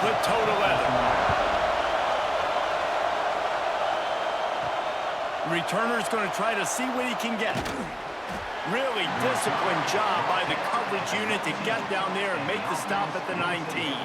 put toe to leather. Returner's going to try to see what he can get. Really disciplined job by the coverage unit to get down there and make the stop at the 19.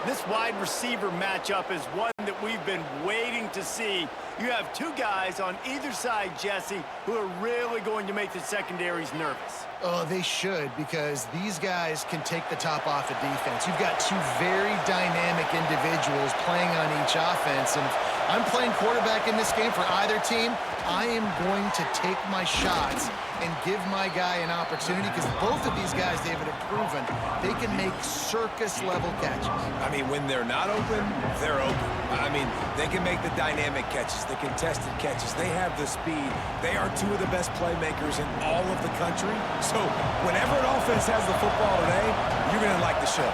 This wide receiver matchup is one that we've been waiting to see. You have two guys on either side, Jesse, who are really going to make the secondaries nervous. Oh, they should, because these guys can take the top off the defense. You've got two very dynamic individuals playing on each offense, and if I'm playing quarterback in this game for either team, I am going to take my shots and give my guy an opportunity, because both of these guys, David, have proven they can make circus-level catches. I mean, when they're not open, they're open. I mean, they can make the dynamic catches, the contested catches. They have the speed. They are two of the best playmakers in all of the country. So whenever an offense has the football today, you're going to like the show.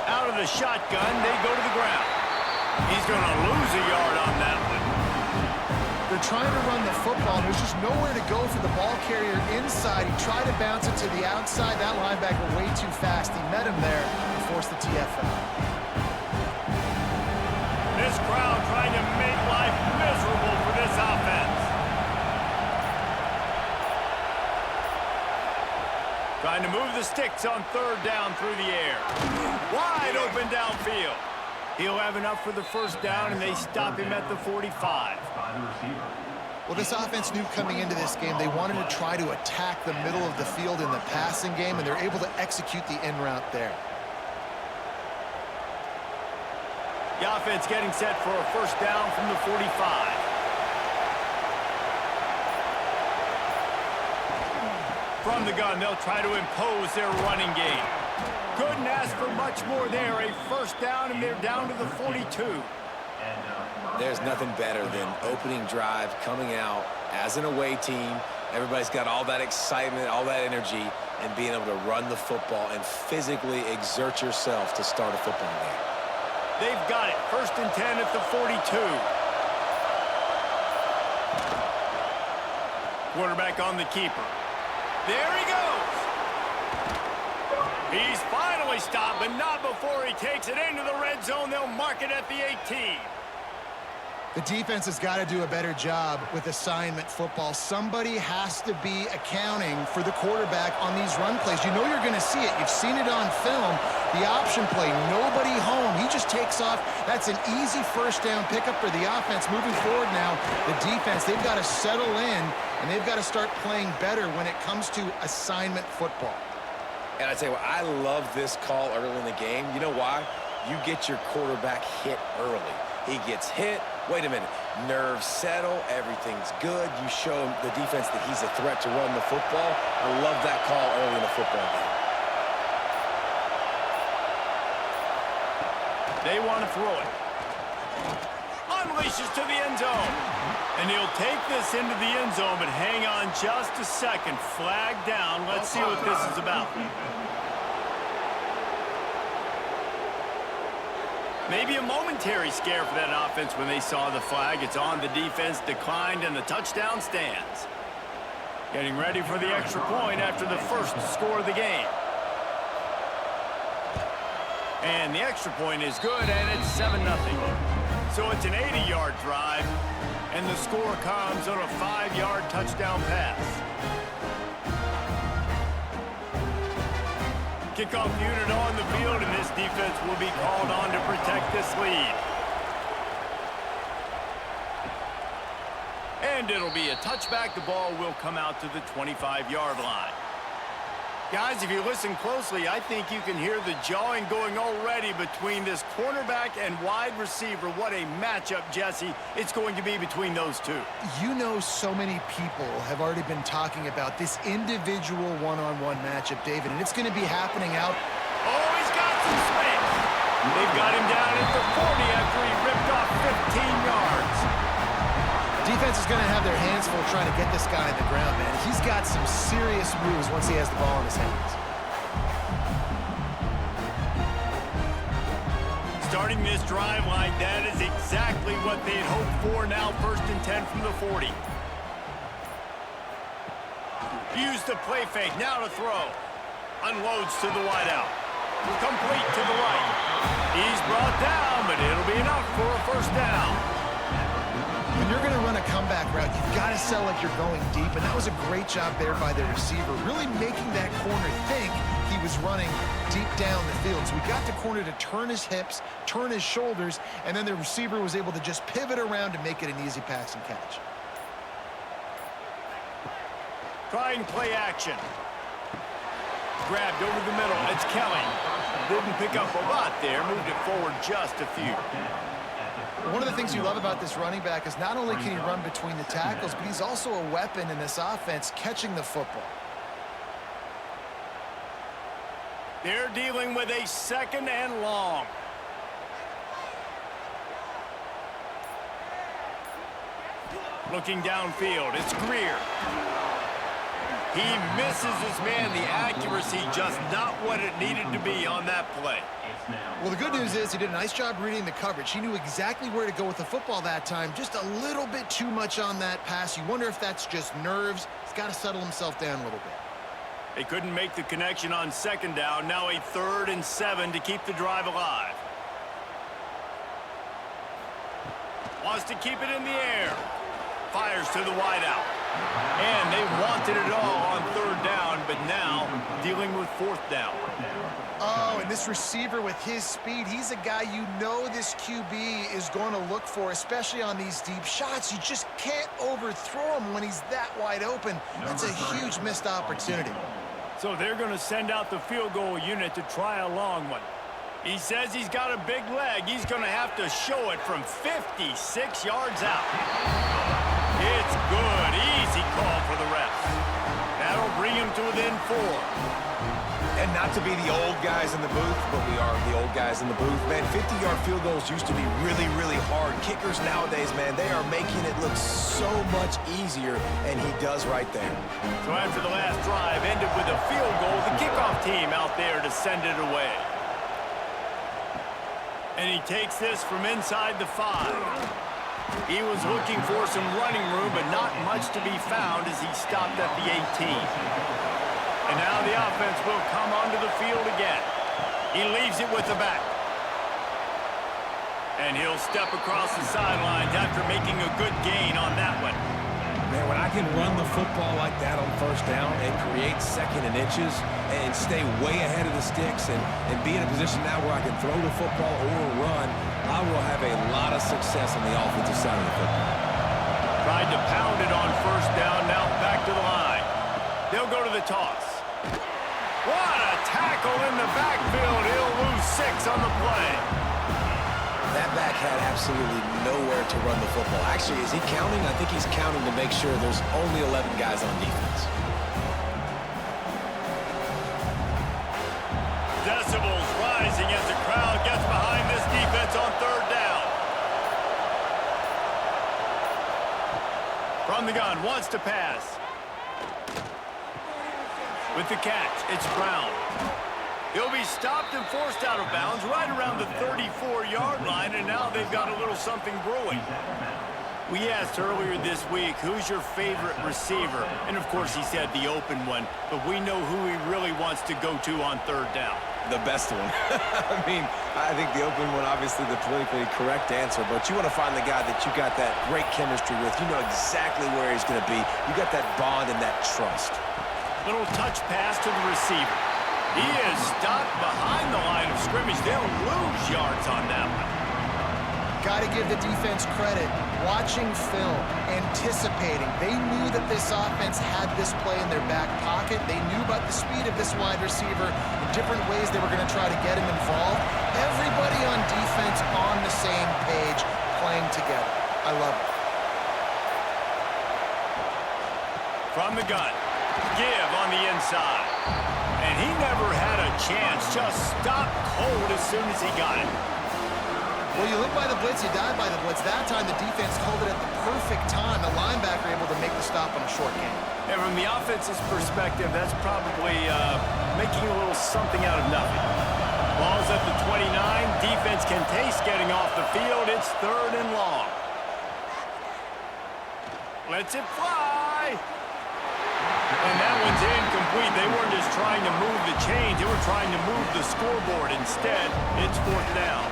Out of the shotgun, they go to the ground. He's going to lose a yard on that one. They're trying to run the football, and there's just nowhere to go for the ball carrier inside. He tried to bounce it to the outside. That linebacker way too fast. He met him there and forced the TFL. This crowd trying to make life miserable for this offense. Trying to move the sticks on third down through the air. Wide open downfield. He'll have enough for the first down, and they stop him at the 45. Well, this offense knew coming into this game they wanted to try to attack the middle of the field in the passing game, and they're able to execute the in route there. The offense getting set for a first down from the 45. From the gun, they'll try to impose their running game. Couldn't ask for much more there. A first down, and they're down to the 42. There's nothing better than opening drive, coming out as an away team. Everybody's got all that excitement, all that energy, and being able to run the football and physically exert yourself to start a football game. They've got it. First and 10 at the 42. Quarterback on the keeper. There he goes. He's finally stopped, but not before he takes it into the red zone. They'll mark it at the 18. The defense has got to do a better job with assignment football. Somebody has to be accounting for the quarterback on these run plays. You know you're going to see it. You've seen it on film. The option play, nobody home. He just takes off. That's an easy first down pickup for the offense. Moving forward now, the defense, they've got to settle in, and they've got to start playing better when it comes to assignment football. And I tell you what, I love this call early in the game. You know why? You get your quarterback hit early. He gets hit. Wait a minute. Nerves settle. Everything's good. You show the defense that he's a threat to run the football. I love that call early in the football game. They want to throw it. Unleashes to the end zone. And he'll take this into the end zone, but hang on just a second. Flag down. Let's see what this is about. Maybe a momentary scare for that offense when they saw the flag. It's on. The defense declined, and the touchdown stands. Getting ready for the extra point after the first score of the game. And the extra point is good, and it's 7-0. So it's an 80-yard drive, and the score comes on a 5-yard touchdown pass. Kickoff unit on the field, and this defense will be called on to protect this lead. And it'll be a touchback. The ball will come out to the 25-yard line. Guys, if you listen closely, I think you can hear the jawing going already between this cornerback and wide receiver. What a matchup, Jesse, it's going to be between those two. You know, so many people have already been talking about this individual one-on-one matchup, David, and it's going to be happening out. Oh, he's got some space. They've got him down at the 40 after he ripped off 15 yards. Defense is going to have their hands full trying to get this guy on the ground, man. He's got some serious moves once he has the ball in his hands. Starting this drive like that is exactly what they'd hoped for. Now first and 10 from the 40. Use the play fake. Now to throw. Unloads to the wideout. Complete to the right. He's brought down, but it'll be enough for a first down. When you're going to run a comeback route, you've got to sell like you're going deep, and that was a great job there by the receiver, really making that corner think he was running deep down the field. So we got the corner to turn his hips, turn his shoulders, and then the receiver was able to just pivot around and make it an easy pass and catch. Trying play action. Grabbed over the middle. It's Kelly. Didn't pick up a lot there. Moved it forward just a few. One of the things you love about this running back is not only can he run between the tackles, but he's also a weapon in this offense catching the football. They're dealing with a 2nd and long. Looking downfield. It's Greer. He misses his man. The accuracy just not what it needed to be on that play. Well, the good news is he did a nice job reading the coverage. He knew exactly where to go with the football that time. Just a little bit too much on that pass. You wonder if that's just nerves. He's got to settle himself down a little bit. They couldn't make the connection on 2nd down. Now a 3rd and 7 to keep the drive alive. Wants to keep it in the air. Fires to the wideout. And they wanted it all on 3rd down, but now dealing with 4th down. Oh, and this receiver with his speed, he's a guy you know this QB is going to look for, especially on these deep shots. You just can't overthrow him when he's that wide open. That's a huge missed opportunity. So they're going to send out the field goal unit to try a long one. He says he's got a big leg. He's going to have to show it from 56 yards out. It's good. Easy call for the refs. That'll bring him to within 4. And not to be the old guys in the booth, but we are the old guys in the booth. Man, 50-yard field goals used to be really, really hard. Kickers nowadays, man, they are making it look so much easier, and he does right there. So after the last drive ended with a field goal, the kickoff team out there to send it away. And he takes this from inside the 5. He was looking for some running room, but not much to be found as he stopped at the 18. And now the offense will come onto the field again. He leaves it with the back. And he'll step across the sidelines after making a good gain on that one. Man, when I can run the football like that on 1st down and create 2nd and inches and stay way ahead of the sticks and be in a position now where I can throw the football or run, I will have a lot of success on the offensive side of the football. Tried to pound it on 1st down, now back to the line. They'll go to the toss. What a tackle in the backfield. He'll lose 6 on the play. That back had absolutely nowhere to run the football. Actually, is he counting? I think he's counting to make sure there's only 11 guys on defense. Decibels rising as the crowd gets behind this defense on 3rd down. From the gun, wants to pass. With the catch, it's Brown. He'll be stopped and forced out of bounds right around the 34-yard line, and now they've got a little something brewing. We asked earlier this week, who's your favorite receiver? And, of course, he said the open one, but we know who he really wants to go to on 3rd down. The best one. I mean, I think the open one, obviously the politically correct answer, but you want to find the guy that you got that great chemistry with. You know exactly where he's going to be. You got that bond and that trust. Little touch pass to the receiver. He is stopped behind the line of scrimmage. They'll lose yards on that one. Got to give the defense credit. Watching film, anticipating. They knew that this offense had this play in their back pocket. They knew about the speed of this wide receiver, the different ways they were going to try to get him involved. Everybody on defense on the same page, playing together. I love it. From the gun, give on the inside. And he never had a chance, just stopped cold as soon as he got it. Well, you live by the blitz, you die by the blitz. That time the defense called it at the perfect time. The linebacker able to make the stop on a short game. And from the offense's perspective, that's probably making a little something out of nothing. Ball's at the 29. Defense can taste getting off the field. It's 3rd and long. Lets it fly. And that one's incomplete. They weren't just trying to move the chains. They were trying to move the scoreboard. Instead, it's 4th down.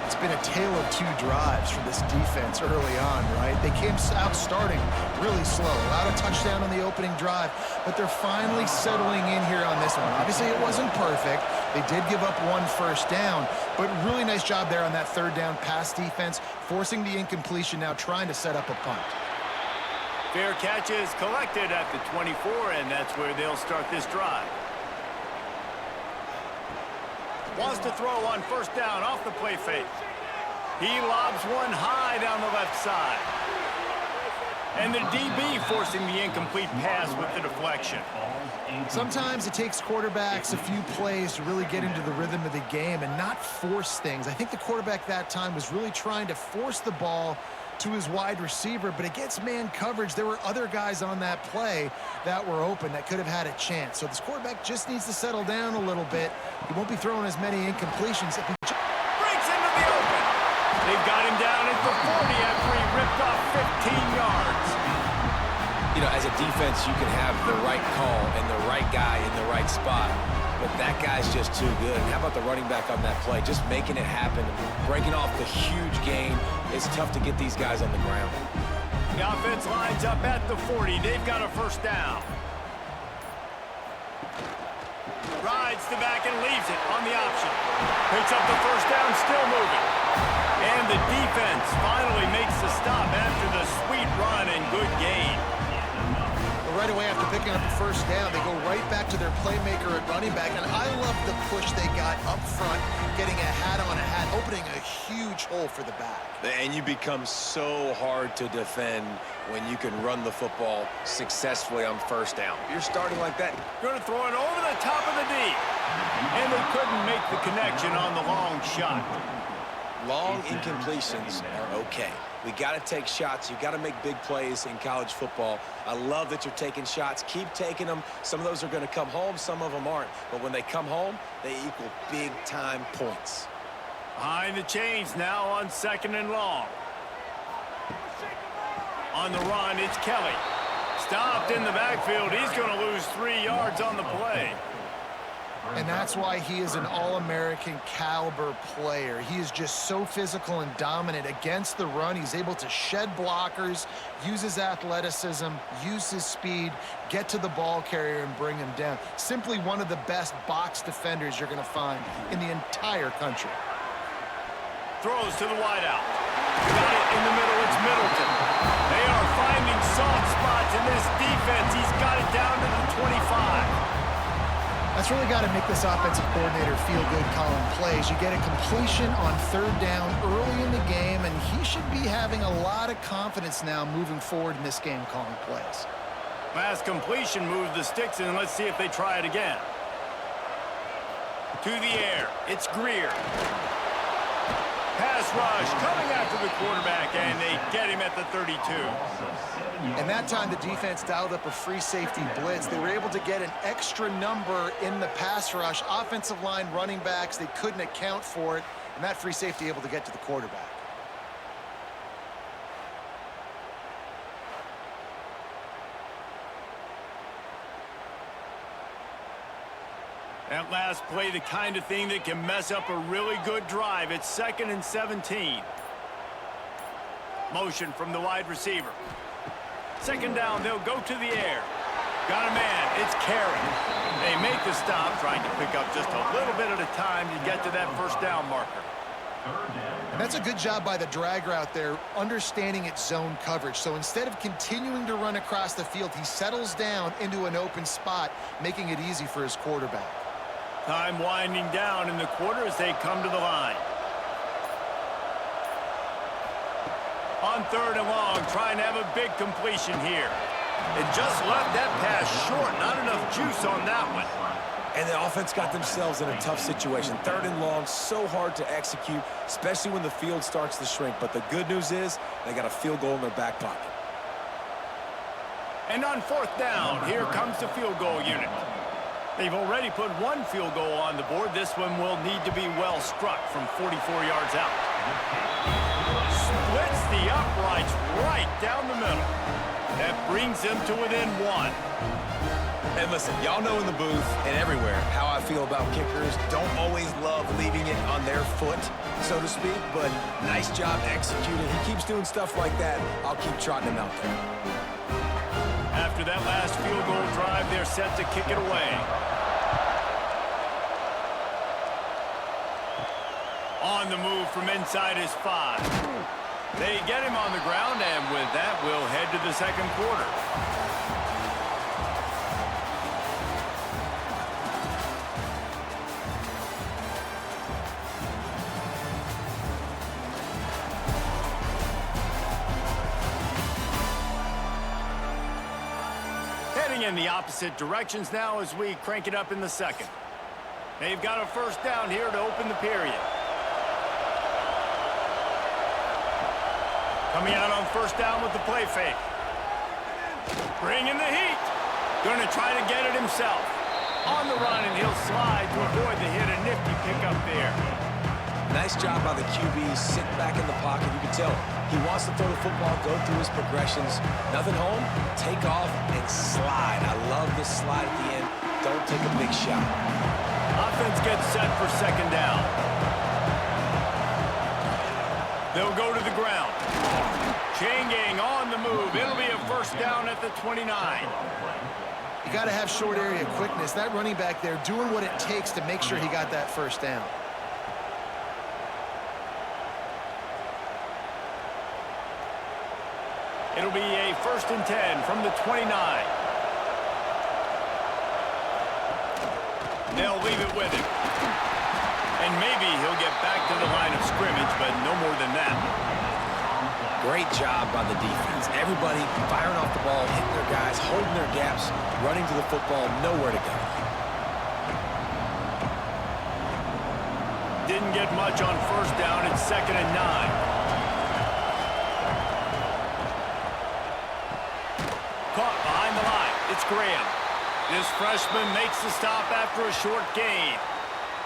It's been a tale of 2 drives for this defense early on, right? They came out starting really slow. Allowed a touchdown on the opening drive, but they're finally settling in here on this one. Obviously, it wasn't perfect. They did give up 1 first down, but really nice job there on that 3rd down pass defense, forcing the incompletion, now trying to set up a punt. Fair catch is collected at the 24, and that's where they'll start this drive. Wants to throw on 1st down off the play fake. He lobs one high down the left side. And the DB forcing the incomplete pass with the deflection. Sometimes it takes quarterbacks a few plays to really get into the rhythm of the game and not force things. I think the quarterback that time was really trying to force the ball to his wide receiver, but against man coverage, there were other guys on that play that were open that could have had a chance. So this quarterback just needs to settle down a little bit. He won't be throwing as many incompletions. Breaks into the open. They've got him down at the 40 after he ripped off 15 yards. You know, as a defense, you can have the right call and the right guy in the right spot, but that guy's just too good. And how about the running back on that play? Just making it happen, breaking off the huge gain. It's tough to get these guys on the ground. The offense lines up at the 40. They've got a 1st down. Rides the back and leaves it on the option. Picks up the 1st down, still moving. And the defense finally makes the stop after the sweet run and good gain. Right away after picking up the 1st down, they go right back to their playmaker at running back, and I love the push they got up front, getting a hat on a hat, opening a huge hole for the back. And you become so hard to defend when you can run the football successfully on 1st down. You're starting like that. Going to throw it over the top of the D. And they couldn't make the connection on the long shot. Long incompletions are okay. We got to take shots. You got to make big plays in college football. I love that you're taking shots. Keep taking them. Some of those are going to come home. Some of them aren't. But when they come home, they equal big-time points. Behind the chains now on 2nd and long. On the run, it's Kelly. Stopped in the backfield. He's going to lose 3 yards on the play. And that's why he is an all-American caliber player. He is just so physical and dominant against the run. He's able to shed blockers, use his athleticism, use his speed, get to the ball carrier and bring him down. Simply one of the best box defenders you're going to find in the entire country. Throws to the wideout. Got it in the middle. It's Middleton. They are finding soft spots in this defense. He's got it down to the 25. That's really got to make this offensive coordinator feel good calling plays. You get a completion on 3rd down early in the game, and he should be having a lot of confidence now moving forward in this game calling plays. Last completion moved the sticks in. Let's see if they try it again. To the air. It's Greer. Pass rush coming after the quarterback, and they get him at the 32. And that time the defense dialed up a free safety blitz. They were able to get an extra number in the pass rush. Offensive line, running backs, they couldn't account for it. And that free safety able to get to the quarterback. That last play, the kind of thing that can mess up a really good drive. It's 2nd and 17. Motion from the wide receiver. 2nd down, they'll go to the air. Got a man, it's Carey. They make the stop, trying to pick up just a little bit at a time to get to that 1st down marker. And that's a good job by the drag route there, understanding its zone coverage. So instead of continuing to run across the field, he settles down into an open spot, making it easy for his quarterback. Time winding down in the quarter as they come to the line. On 3rd and long, trying to have a big completion here. It just left that pass short. Not enough juice on that one. And the offense got themselves in a tough situation. 3rd and long, so hard to execute, especially when the field starts to shrink. But the good news is they got a field goal in their back pocket. And on 4th down, here comes the field goal unit. They've already put 1 field goal on the board. This one will need to be well struck from 44 yards out. Splits the uprights right down the middle. That brings them to within 1. And listen, y'all know in the booth and everywhere how I feel about kickers. Don't always love leaving it on their foot, so to speak, but nice job executing. He keeps doing stuff like that. I'll keep trotting him out there. After that last field goal drive, they're set to kick it away. On the move from inside his 5. They get him on the ground, and with that, we'll head to the second quarter. Heading in the opposite directions now as we crank it up in the second. They've got a first down here to open the period. Coming out on first down with the play fake. Bringing the heat. Going to try to get it himself. On the run, and he'll slide to avoid the hit. A nifty pickup there. Nice job by the QB, sitting back in the pocket. You can tell he wants to throw the football, go through his progressions. Nothing home, take off, and slide. I love this slide at the end. Don't take a big shot. Offense gets set for second down. They'll go to the ground. Chain gang on the move. It'll be a first down at the 29. You got to have short area quickness. That running back there doing what it takes to make sure he got that first down. It'll be a 1st and 10 from the 29. They'll leave it with him. And maybe he'll get back to the line of scrimmage, but no more than that. Great job by the defense. Everybody firing off the ball, hitting their guys, holding their gaps, running to the football, nowhere to go. Didn't get much on first down. It's 2nd and 9. Caught behind the line. It's Graham. This freshman makes the stop after a short gain.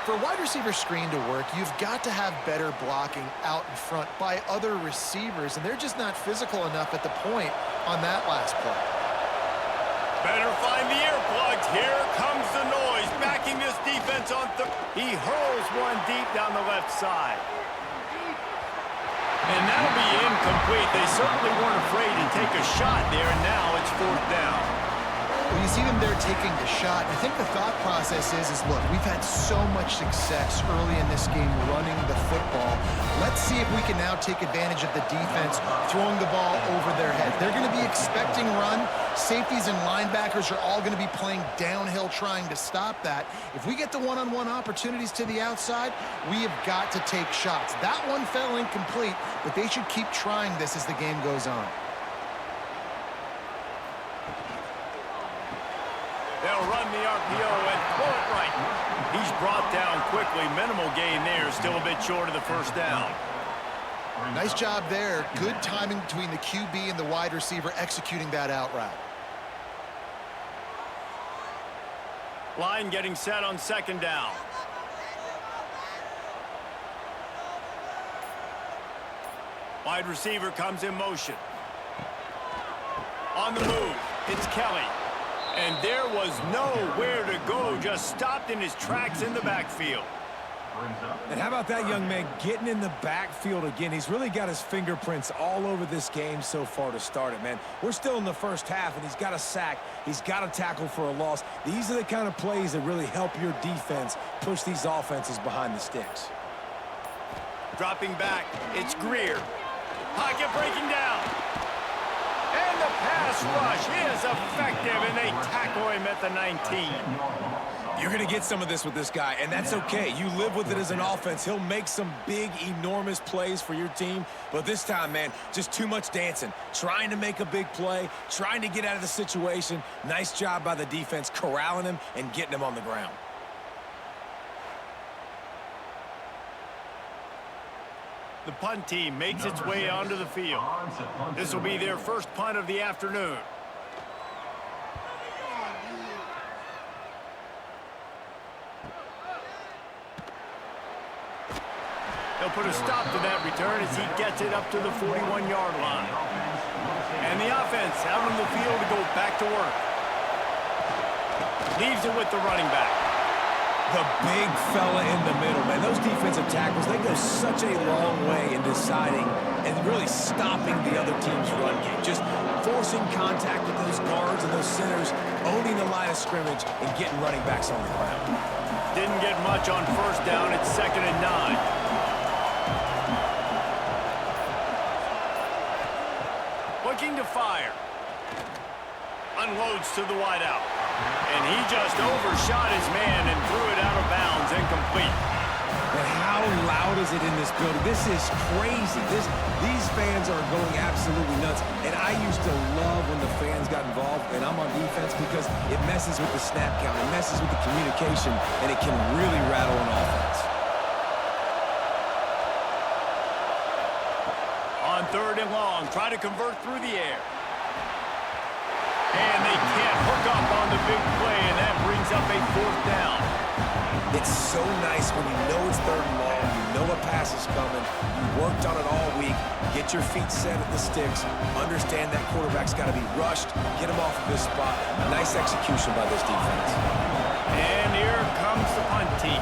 For a wide receiver screen to work, you've got to have better blocking out in front by other receivers, and they're just not physical enough at the point on that last play. Better find the earplugs. Here comes the noise. Backing this defense on third. He hurls one deep down the left side. And that'll be incomplete. They certainly weren't afraid to take a shot there, and now it's 4th down. Well, you see them there taking the shot. I think the thought process is look, we've had so much success early in this game running the football. Let's see if we can now take advantage of the defense throwing the ball over their head. They're going to be expecting run. Safeties and linebackers are all going to be playing downhill trying to stop that. If we get the one-on-one opportunities to the outside, we have got to take shots. That one fell incomplete, but they should keep trying this as the game goes on. They'll run the RPO and pull it right. He's brought down quickly. Minimal gain there. Still a bit short of the first down. Nice job there. Good timing between the QB and the wide receiver executing that out route. Line getting set on 2nd down. Wide receiver comes in motion. On the move, it's Kelly. And there was nowhere to go, just stopped in his tracks in the backfield. And how about that young man getting in the backfield again? He's really got his fingerprints all over this game so far to start it, man. We're still in the first half, and he's got a sack. He's got a tackle for a loss. These are the kind of plays that really help your defense push these offenses behind the sticks. Dropping back, it's Greer. Pocket breaking down. And the pass rush is effective, and they tackle him at the 19. You're going to get some of this with this guy, and that's okay. You live with it as an offense. He'll make some big, enormous plays for your team, but this time, man, just too much dancing. Trying to make a big play, trying to get out of the situation. Nice job by the defense corralling him and getting him on the ground. The punt team makes its way onto the field. This will be their first punt of the afternoon. He'll put a stop to that return as he gets it up to the 41-yard line. And the offense out on the field to go back to work. Leaves it with the running back. The big fella in the middle, man. Those defensive tackles, they go such a long way in deciding and really stopping the other team's run game. Just forcing contact with those guards and those centers, owning the line of scrimmage, and getting running backs on the ground. Didn't get much on first down. It's 2nd and 9. Looking to fire. Unloads to the wideout. And he just overshot his man and threw it out of bounds, incomplete. And how loud is it in this building? This is crazy. These fans are going absolutely nuts. And I used to love when the fans got involved, and I'm on defense, because it messes with the snap count, it messes with the communication, and it can really rattle an offense. On 3rd and long, try to convert through the air. And they can't hook up on the big play, and that brings up a 4th down. It's so nice when you know it's 3rd and long, you know a pass is coming, you worked on it all week, get your feet set at the sticks, understand that quarterback's got to be rushed, get him off of this spot. Nice execution by this defense. And here comes the punt team.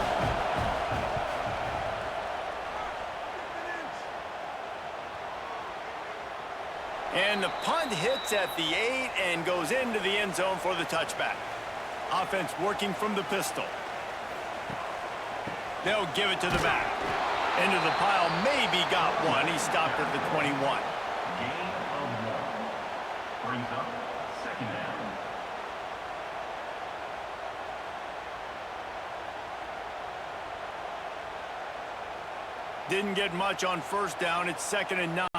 And the punt hits at the 8 and goes into the end zone for the touchback. Offense working from the pistol. They'll give it to the back. Into the pile, maybe got one. He stopped at the 21. Gain of 1. Brings up 2nd down. Didn't get much on first down. It's 2nd and 9.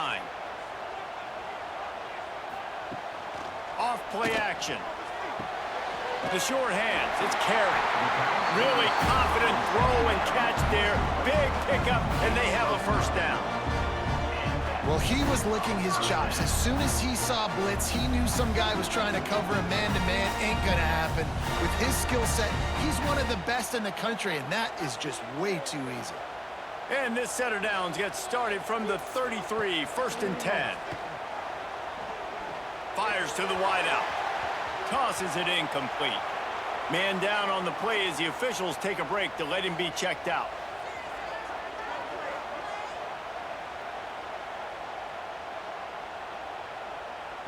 Off play action. The short hands. It's Carey. Really confident throw and catch there. Big pickup, and they have a first down. Well, he was licking his chops. As soon as he saw blitz, he knew some guy was trying to cover him man-to-man. Ain't gonna happen. With his skill set, he's one of the best in the country, and that is just way too easy. And this set of downs gets started from the 33, 1st and 10. Fires to the wideout. Tosses it incomplete. Man down on the play as the officials take a break to let him be checked out.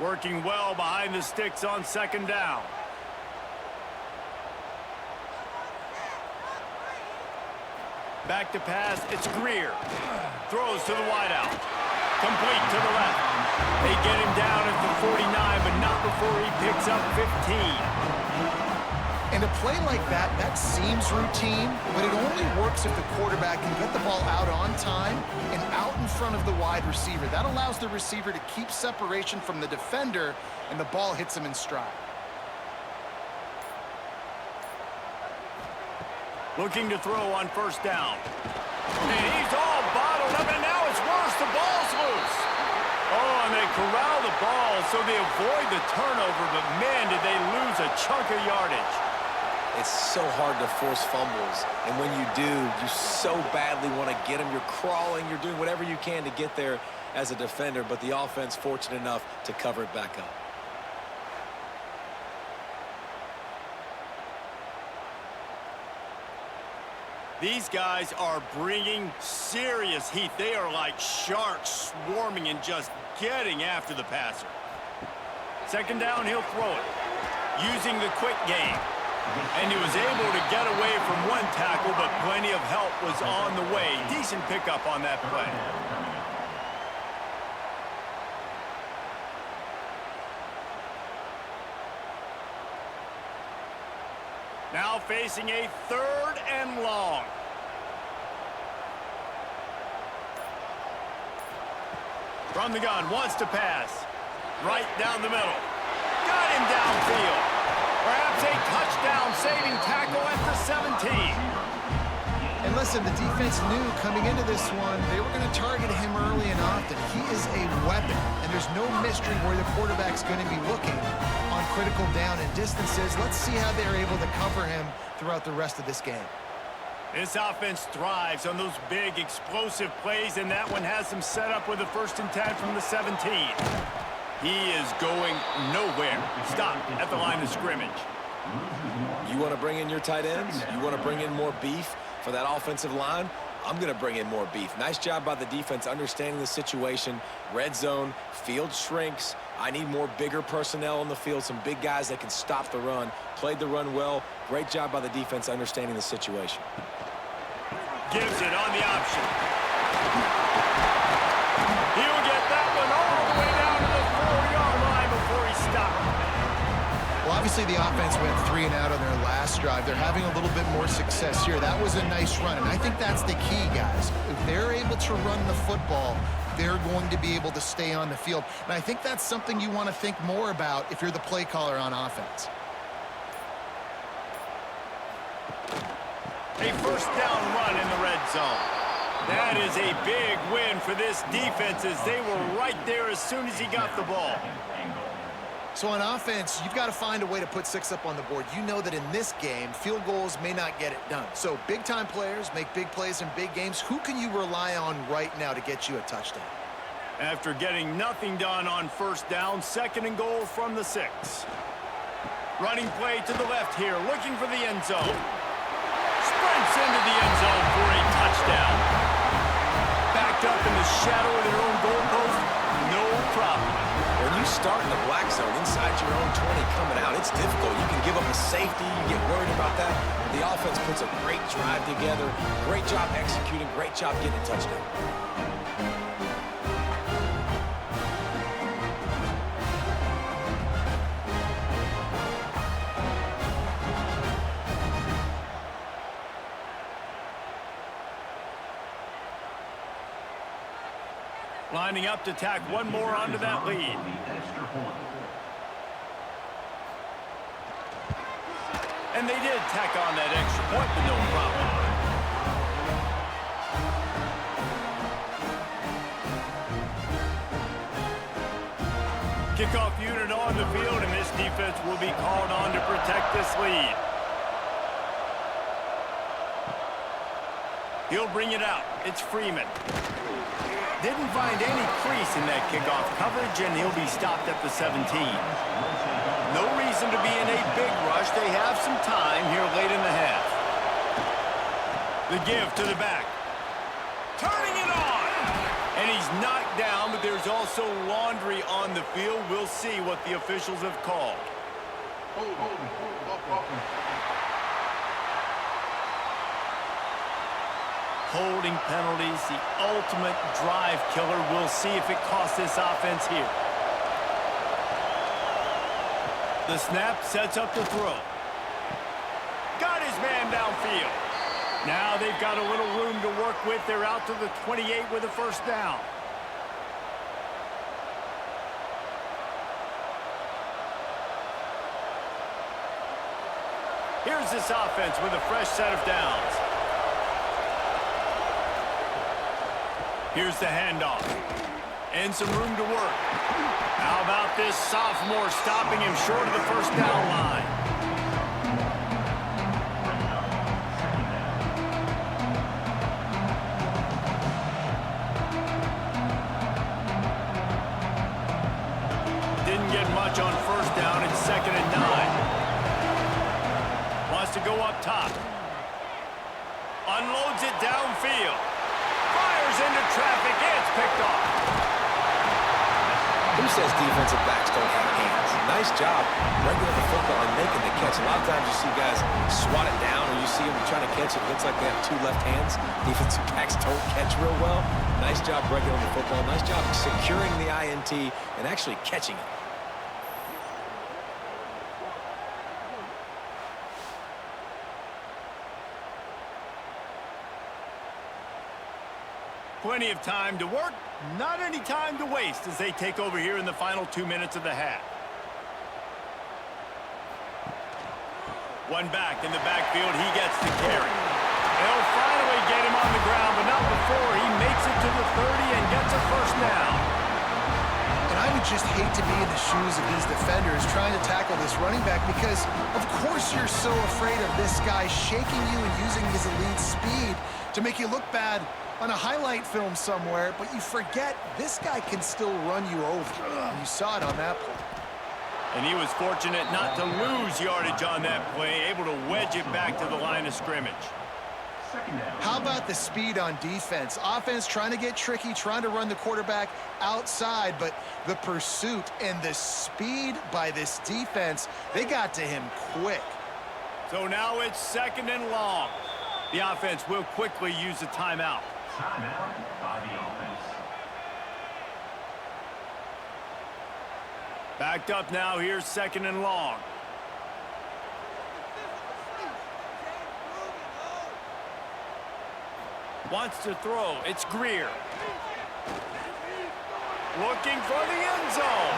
Working well behind the sticks on 2nd down. Back to pass, it's Greer. Throws to the wideout. Complete to the left. They get him down at the 49, but not before he picks up 15. And a play like that, that seems routine, but it only works if the quarterback can get the ball out on time and out in front of the wide receiver. That allows the receiver to keep separation from the defender, and the ball hits him in stride. Looking to throw on first down. And he's all bottled up, and now it's worse. The ball's loose. Oh, and they corral the ball, so they avoid the turnover, but man, did they lose a chunk of yardage. It's so hard to force fumbles, and when you do, you so badly want to get them. You're crawling, you're doing whatever you can to get there as a defender, but the offense fortunate enough to cover it back up. These guys are bringing serious heat. They are like sharks swarming and just getting after the passer. 2nd down, he'll throw it. Using the quick game. And he was able to get away from one tackle, but plenty of help was on the way. Decent pickup on that play. Now facing a 3rd and long. From the gun, wants to pass. Right down the middle. Got him downfield. Perhaps a touchdown-saving tackle at the 17. And listen, the defense knew coming into this one, they were going to target him early and often. He is a weapon, and there's no mystery where the quarterback's going to be looking on critical down and distances. Let's see how they're able to cover him throughout the rest of this game. This offense thrives on those big, explosive plays, and that one has them set up with a 1st and 10 from the 17. He is going nowhere. Stop at the line of scrimmage. You want to bring in your tight ends? You want to bring in more beef for that offensive line? I'm going to bring in more beef. Nice job by the defense understanding the situation. Red zone, field shrinks. I need more bigger personnel on the field, some big guys that can stop the run. Played the run well. Great job by the defense understanding the situation. Gives it on the option. He'll get that one all the way down to the 4-yard line before he stopped. Well, obviously the offense went 3 and out on their last drive. They're having a little bit more success here. That was a nice run, and I think that's the key, guys. If they're able to run the football, they're going to be able to stay on the field. And I think that's something you want to think more about if you're the play caller on offense. A first down run in the red zone. That is a big win for this defense as they were right there as soon as he got the ball. So on offense, you've got to find a way to put 6 up on the board. You know that in this game, field goals may not get it done. So big-time players make big plays in big games. Who can you rely on right now to get you a touchdown? After getting nothing done on first down, 2nd and goal from the 6. Running play to the left here, looking for the end zone. Sprints into the end zone for a touchdown. Backed up in the shadow of their own goalpost, no problem. When you start in the black zone inside your own 20 coming out, it's difficult. You can give up a safety. You get worried about that. The offense puts a great drive together. Great job executing. Great job getting a touchdown. Lining up to tack one more onto that lead. And they did tack on that extra point with no problem. Kickoff unit on the field, and this defense will be called on to protect this lead. He'll bring it out. It's Freeman. Didn't find any crease in that kickoff coverage, and he'll be stopped at the 17. No reason to be in a big rush. They have some time here late in the half. The give to the back. Turning it on! And he's knocked down, but there's also laundry on the field. We'll see what the officials have called. Holding penalties, the ultimate drive killer. We'll see if it costs this offense here. The snap sets up the throw. Got his man downfield. Now they've got a little room to work with. They're out to the 28 with a first down. Here's this offense with a fresh set of downs. Here's the handoff. And some room to work. How about this sophomore stopping him short of the first down line? Didn't get much on first down. It's 2nd and 9. Wants to go up top. Unloads it downfield. Fires into traffic. It's picked off. Who says defensive backs don't have hands? Nice job breaking up the football and making the catch. A lot of times you see guys swat it down, or you see them trying to catch it. It looks like they have 2 left hands. Defensive backs don't catch real well. Nice job breaking up the football. Nice job securing the INT and actually catching it. Plenty of time to work, not any time to waste as they take over here in the final 2 minutes of the half. One back in the backfield, he gets the carry. They'll finally get him on the ground, but not before he makes it to the 30 and gets a first down. And I would just hate to be in the shoes of these defenders trying to tackle this running back because, of course, you're so afraid of this guy shaking you and using his elite speed to make you look bad on a highlight film somewhere, but you forget this guy can still run you over. And you saw it on that play. And he was fortunate not to lose yardage on that play, able to wedge it back to the line of scrimmage. How about the speed on defense? Offense trying to get tricky, trying to run the quarterback outside, but the pursuit and the speed by this defense, they got to him quick. So now it's 2nd and long. The offense will quickly use a timeout. Timeout by the offense. Backed up now, here's 2nd and long. Wants to throw, it's Greer. Looking for the end zone.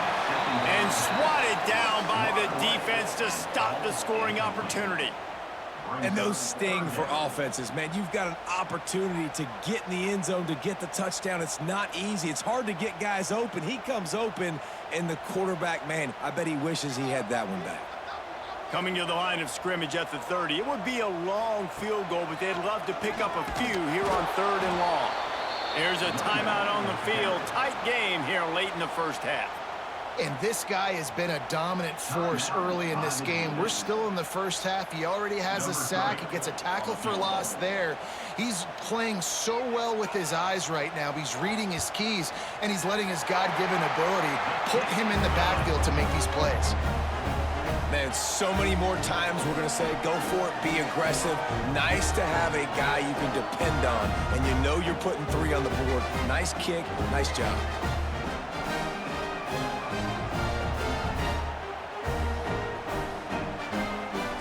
And swatted down by the defense to stop the scoring opportunity. And those sting for offenses, man. You've got an opportunity to get in the end zone, to get the touchdown. It's not easy. It's hard to get guys open. He comes open, and the quarterback, man, I bet he wishes he had that one back. Coming to the line of scrimmage at the 30. It would be a long field goal, but they'd love to pick up a few here on 3rd and long. There's a timeout on the field. Tight game here late in the first half. And this guy has been a dominant force early in this game. We're still in the first half. He already has a sack. He gets a tackle for loss there. He's playing so well with his eyes right now. He's reading his keys, and he's letting his God-given ability put him in the backfield to make these plays. Man, so many more times we're going to say, go for it, be aggressive. Nice to have a guy you can depend on, and you know you're putting 3 on the board. Nice kick, nice job.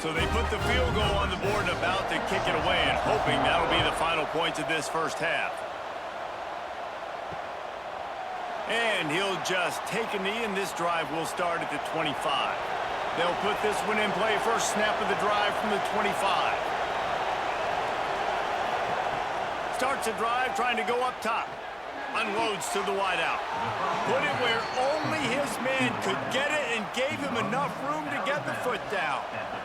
So they put the field goal on the board and about to kick it away, and hoping that'll be the final points of this first half. And he'll just take a knee, and this drive will start at the 25. They'll put this one in play. First snap of the drive from the 25. Starts a drive trying to go up top. Unloads to the wideout. Put it where only his man could get it and gave him enough room to get the foot down.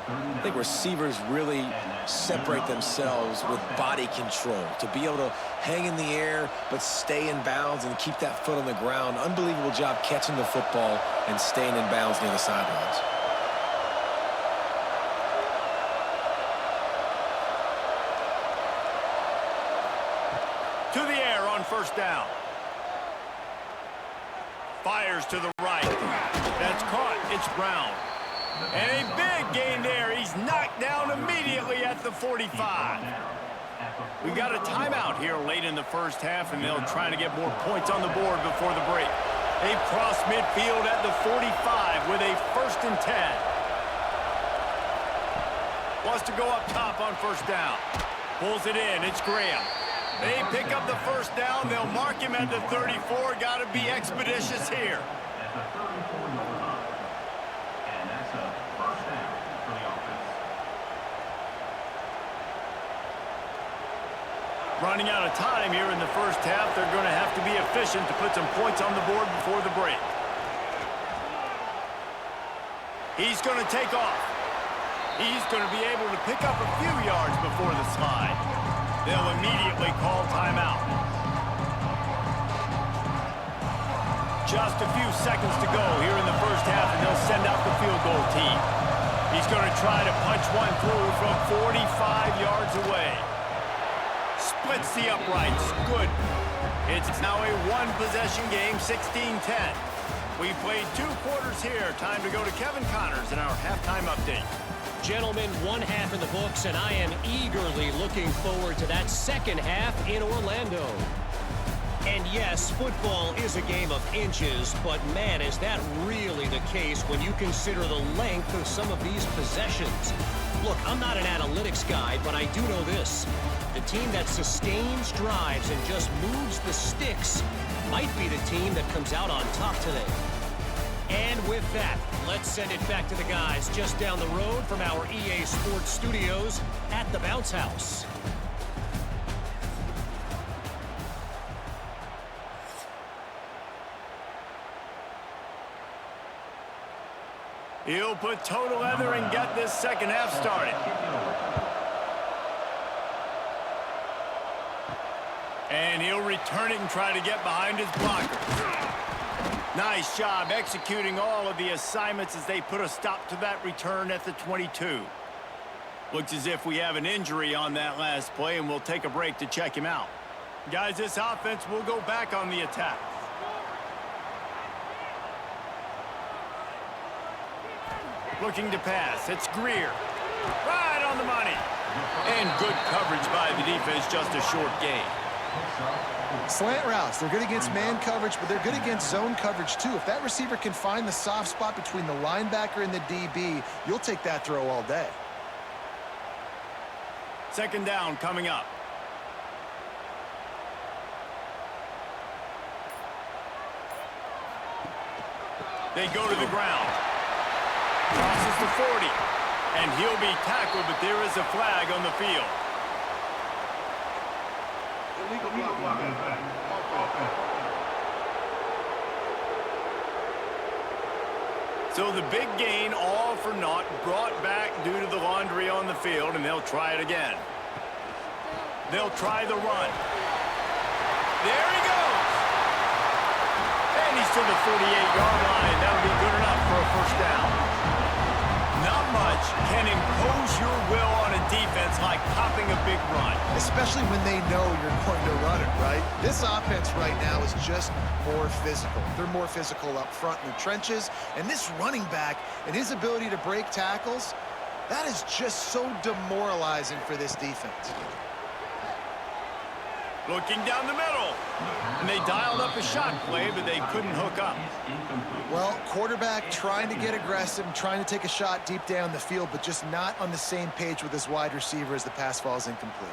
I think receivers really separate themselves with body control to be able to hang in the air but stay in bounds and keep that foot on the ground. Unbelievable job catching the football and staying in bounds near the sidelines. To the air on first down. Fires to the right. That's caught. It's Brown. And a big gain there. He's knocked down immediately at the 45. We got a timeout here late in the first half, and they'll try to get more points on the board before the break. They cross midfield at the 45 with a 1st and 10. Wants to go up top on first down. Pulls it in. It's Graham. They pick up the first down. They'll mark him at the 34. Got to be expeditious here. At the 34-yard line. And that's a first down for the offense. Running out of time here in the first half. They're going to have to be efficient to put some points on the board before the break. He's going to take off. He's going to be able to pick up a few yards before the slide. They'll immediately call timeout. Just a few seconds to go here in the first half, and they'll send out the field goal team. He's going to try to punch one through from 45 yards away. Splits the uprights. Good. It's now a one-possession game, 16-10. We played 2 quarters here. Time to go to Kevin Connors in our halftime update. Gentlemen, 1 half in the books, and I am eagerly looking forward to that second half in Orlando. And yes, football is a game of inches, but man, is that really the case when you consider the length of some of these possessions. Look, I'm not an analytics guy, but I do know this. The team that sustains drives and just moves the sticks might be the team that comes out on top today. And with that, let's send it back to the guys just down the road from our EA Sports Studios at the Bounce House. He'll put toe to leather and get this second half started. And he'll return it and try to get behind his blocker. Nice job executing all of the assignments as they put a stop to that return at the 22. Looks as if we have an injury on that last play, and we'll take a break to check him out. Guys, this offense will go back on the attack. Looking to pass. It's Greer. Right on the money. And good coverage by the defense, just a short gain. Slant routes, they're good against man coverage, but they're good against zone coverage too. If that receiver can find the soft spot between the linebacker and the DB, you'll take that throw all day. Second down coming up. They go to the ground. Crosses the 40. And he'll be tackled, but there is a flag on the field. So the big gain, all for naught, brought back due to the laundry on the field, and they'll try it again. They'll try the run. There he goes. And he's to the 48-yard line. That'll be good enough for a first down. Not much can impose your will on a defense like popping a big run. Especially when they know you're going to run it, right? This offense right now is just more physical. They're more physical up front in the trenches. And this running back and his ability to break tackles, that is just so demoralizing for this defense. Looking down the middle. And they dialed up a shot play, but they couldn't hook up. Well, quarterback trying to get aggressive, trying to take a shot deep down the field, but just not on the same page with his wide receiver as the pass falls incomplete.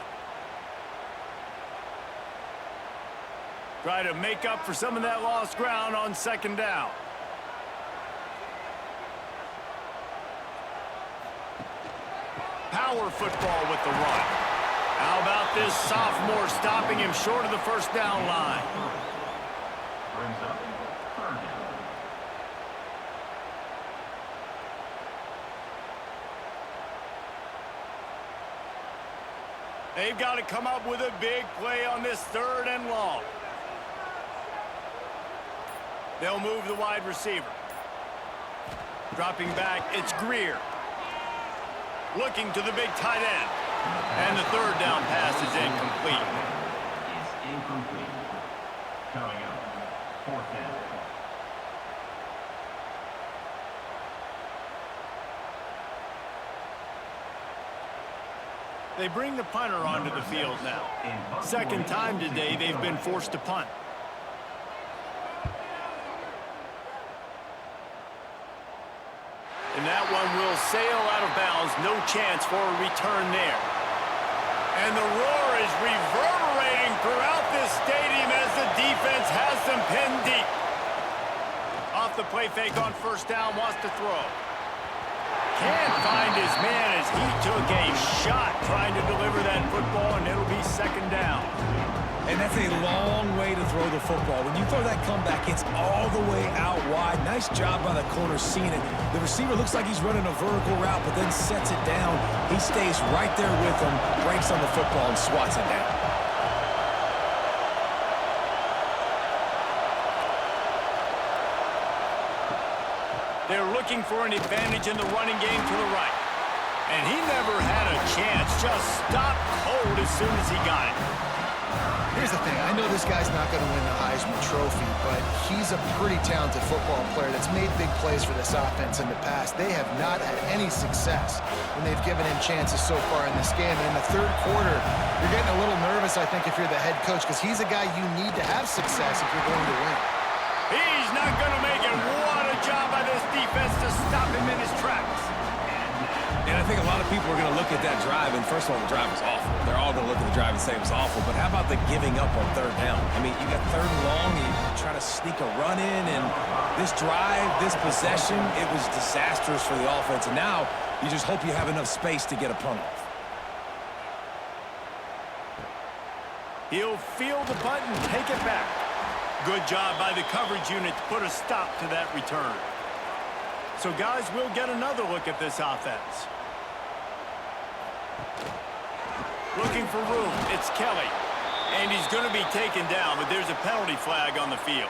Try to make up for some of that lost ground on second down. Power football with the run. How about this sophomore stopping him short of the first down line? Brings up third down. They've got to come up with a big play on this third and long. They'll move the wide receiver. Dropping back, it's Greer. Looking to the big tight end. And the third down pass is incomplete. Is incomplete. Coming up, fourth down. They bring the punter onto the field now. Second time today they've been forced to punt. And that one will sail out of bounds. No chance for a return there. And the roar is reverberating throughout this stadium as the defense has them pinned deep. Off the play fake on first down, wants to throw. Can't find his man as he took a shot trying to deliver that football, and it'll be second down. And that's a long way to throw the football. When you throw that comeback, it's all the way out wide. Nice job by the corner seeing it. The receiver looks like he's running a vertical route, but then sets it down. He stays right there with him, breaks on the football, and swats it down. They're looking for an advantage in the running game to the right. And he never had a chance. Just stopped cold as soon as he got it. Here's the thing. I know this guy's not going to win the Heisman Trophy, but he's a pretty talented football player that's made big plays for this offense in the past. They have not had any success when they've given him chances so far in this game. And in the third quarter, you're getting a little nervous, I think, if you're the head coach, because he's a guy you need to have success if you're going to win. He's not going to make it. What a job by this defense to stop him in his tracks. And I think a lot of people are going to look at that drive, and first of all, the drive was awful. They're all going to look at the drive and say it was awful, but how about the giving up on third down? I mean, you got third and long, you try to sneak a run in, and this drive, this possession, it was disastrous for the offense, and now you just hope you have enough space to get a punt off. He'll field the punt and take it back. Good job by the coverage unit to put a stop to that return. So, guys, we'll get another look at this offense. Looking for room. It's Kelly. And he's going to be taken down, but there's a penalty flag on the field.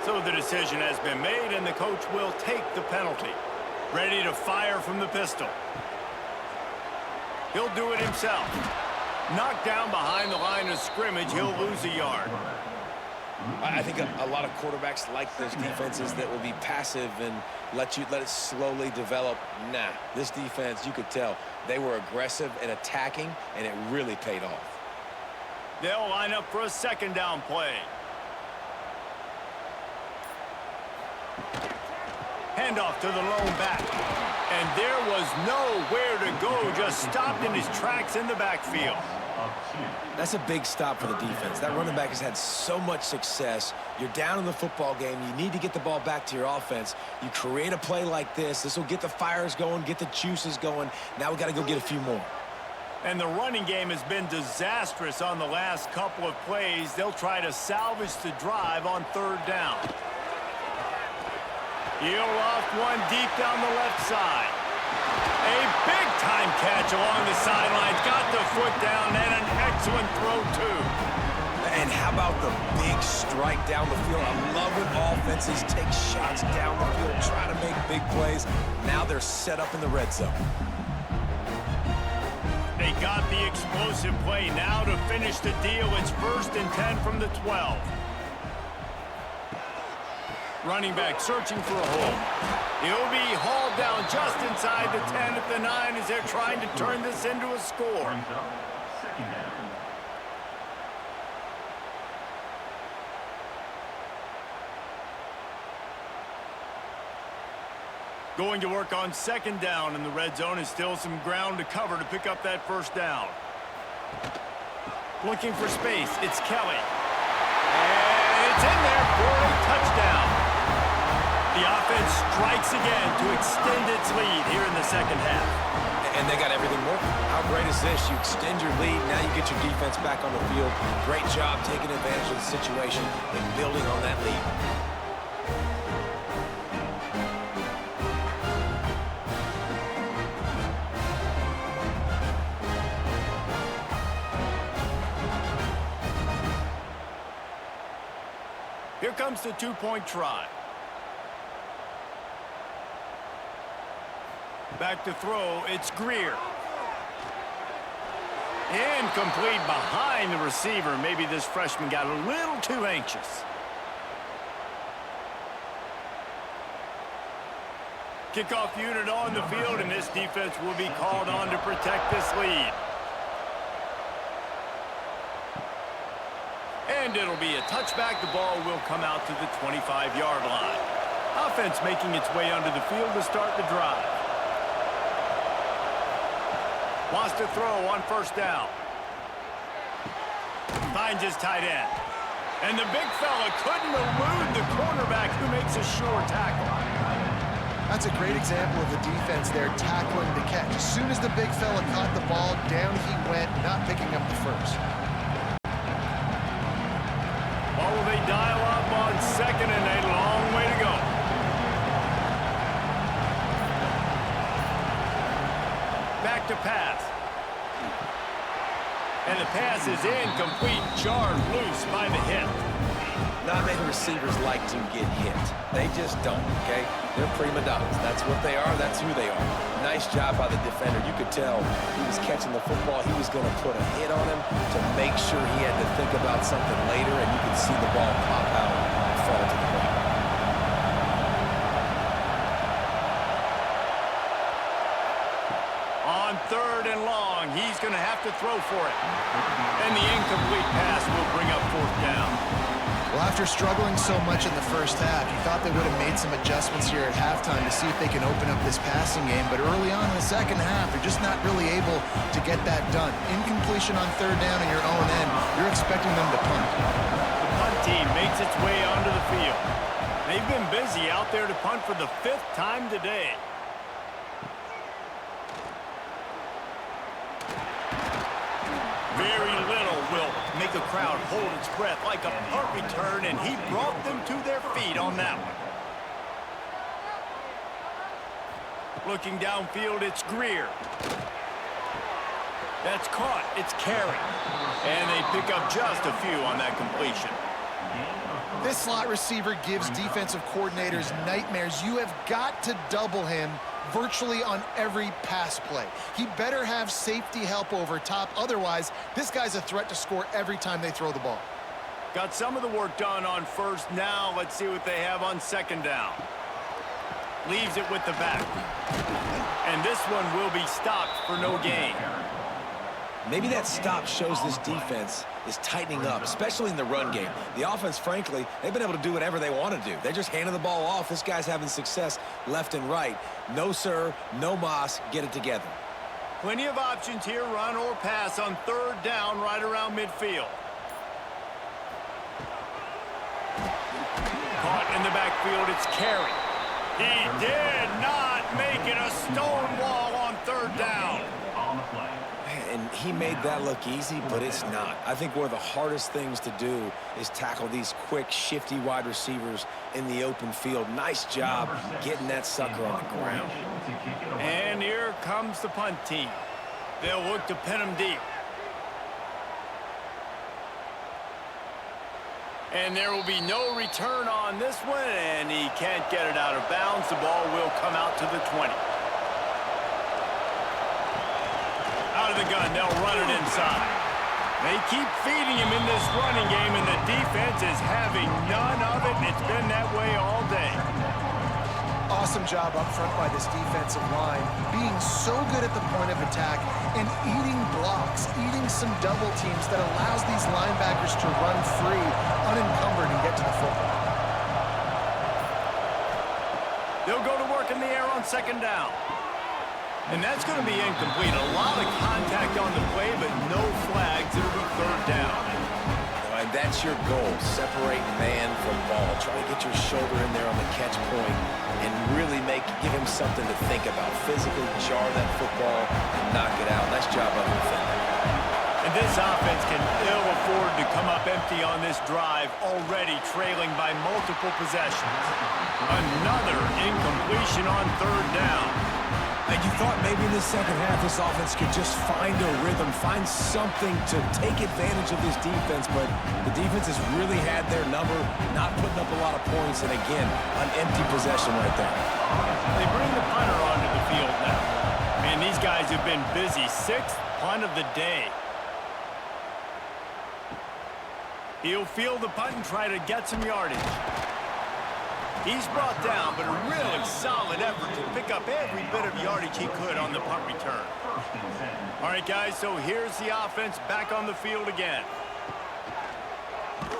So the decision has been made, and the coach will take the penalty. Ready to fire from the pistol. He'll do it himself. Knocked down behind the line of scrimmage, he'll lose a yard. I think a lot of quarterbacks like those defenses that will be passive and let it slowly develop. Nah, this defense, you could tell, they were aggressive and attacking, and it really paid off. They'll line up for a second down play. Handoff to the lone back. And there was nowhere to go, just stopped in his tracks in the backfield. That's a big stop for the defense. That running back has had so much success. You're down in the football game. You need to get the ball back to your offense. You create a play like this. This will get the fires going, get the juices going. Now we got to go get a few more. And the running game has been disastrous on the last couple of plays. They'll try to salvage the drive on third down. He'll off one deep down the left side. A big-time catch along the sidelines. Got the foot down and an excellent throw, too. And how about the big strike down the field? I love when offenses take shots down the field, try to make big plays. Now they're set up in the red zone. They got the explosive play now to finish the deal. It's 1st and 10 from the 12. Running back searching for a hole. He'll be hauled down just inside the 10 at the 9 as they're trying to turn this into a score. Going to work on second down in the red zone, and still some ground to cover to pick up that first down. Looking for space, it's Kelly. And it's in there for a touchdown. The offense strikes again to extend its lead here in the second half. And they got everything working. How great is this? You extend your lead, now you get your defense back on the field. Great job taking advantage of the situation and building on that lead. Here comes the two-point try. Back to throw, it's Greer. Incomplete behind the receiver. Maybe this freshman got a little too anxious. Kickoff unit on the field, and this defense will be called on to protect this lead. And it'll be a touchback. The ball will come out to the 25-yard line. Offense making its way onto the field to start the drive. Wants to throw on first down. Finds his tight end. And the big fella couldn't elude the cornerback who makes a sure tackle. That's a great example of the defense there tackling the catch. As soon as the big fella caught the ball, down he went, not picking up the first. Oh, they dial up on second and a long way to go. Back to pass. And the pass is incomplete, jarred loose by the hit. Not many receivers like to get hit. They just don't, okay? They're prima donnas. That's what they are. That's who they are. Nice job by the defender. You could tell he was catching the football. He was going to put a hit on him to make sure he had to think about something later, and you could see the ball pop out and fall to the ground. On third and long, he's going to have to throw for it. And the incomplete pass will bring up fourth down. Well, after struggling so much in the first half, you thought they would have made some adjustments here at halftime to see if they can open up this passing game. But early on in the second half, they're just not really able to get that done. Incompletion on third down in your own end, you're expecting them to punt. The punt team makes its way onto the field. They've been busy out there to punt for the 5th time today. Very little will make a crowd hold its breath like a punt return, and he brought them to their feet on that one. Looking downfield, it's Greer. That's caught. It's Carey. And they pick up just a few on that completion. This slot receiver gives defensive coordinators nightmares. You have got to double him virtually on every pass play. He better have safety help over top. Otherwise, this guy's a threat to score every time they throw the ball. Got some of the work done on first. Now let's see what they have on second down. Leaves it with the back. And this one will be stopped for no gain. Maybe that stop shows this defense is tightening up, especially in the run game. The offense, frankly, they've been able to do whatever they want to do. They're just handing the ball off. This guy's having success left and right. No, sir, no mas, get it together. Plenty of options here, run or pass on third down right around midfield. Caught in the backfield, it's Carey. He did not make it a stone wall on third down. On the play. And he made that look easy, but it's not. I think one of the hardest things to do is tackle these quick, shifty wide receivers in the open field. Nice job getting that sucker on the ground. And here comes the punt team. They'll look to pin him deep. And there will be no return on this one, and he can't get it out of bounds. The ball will come out to the 20. Out of the gun, they'll run it inside. They keep feeding him in this running game, and the defense is having none of it. It's been that way all day. Awesome job up front by this defensive line, being so good at the point of attack and eating blocks, eating some double teams that allows these linebackers to run free, unencumbered, and get to the football. They'll go to work in the air on second down. And that's going to be incomplete. A lot of contact on the play, but no flags. It'll be third down. And that's your goal, separate man from ball. Try to get your shoulder in there on the catch point and really give him something to think about. Physically jar that football and knock it out. Nice job by the defender. And this offense can ill afford to come up empty on this drive, already trailing by multiple possessions. Another incompletion on third down. And you thought maybe in the second half this offense could just find a rhythm, find something to take advantage of this defense, but the defense has really had their number, not putting up a lot of points, and again, an empty possession right there. They bring the punter onto the field now. Man, these guys have been busy. Sixth punt of the day. He'll field the punt and try to get some yardage. He's brought down, but a really solid effort to pick up every bit of yardage he could on the punt return. All right, guys, so here's the offense back on the field again.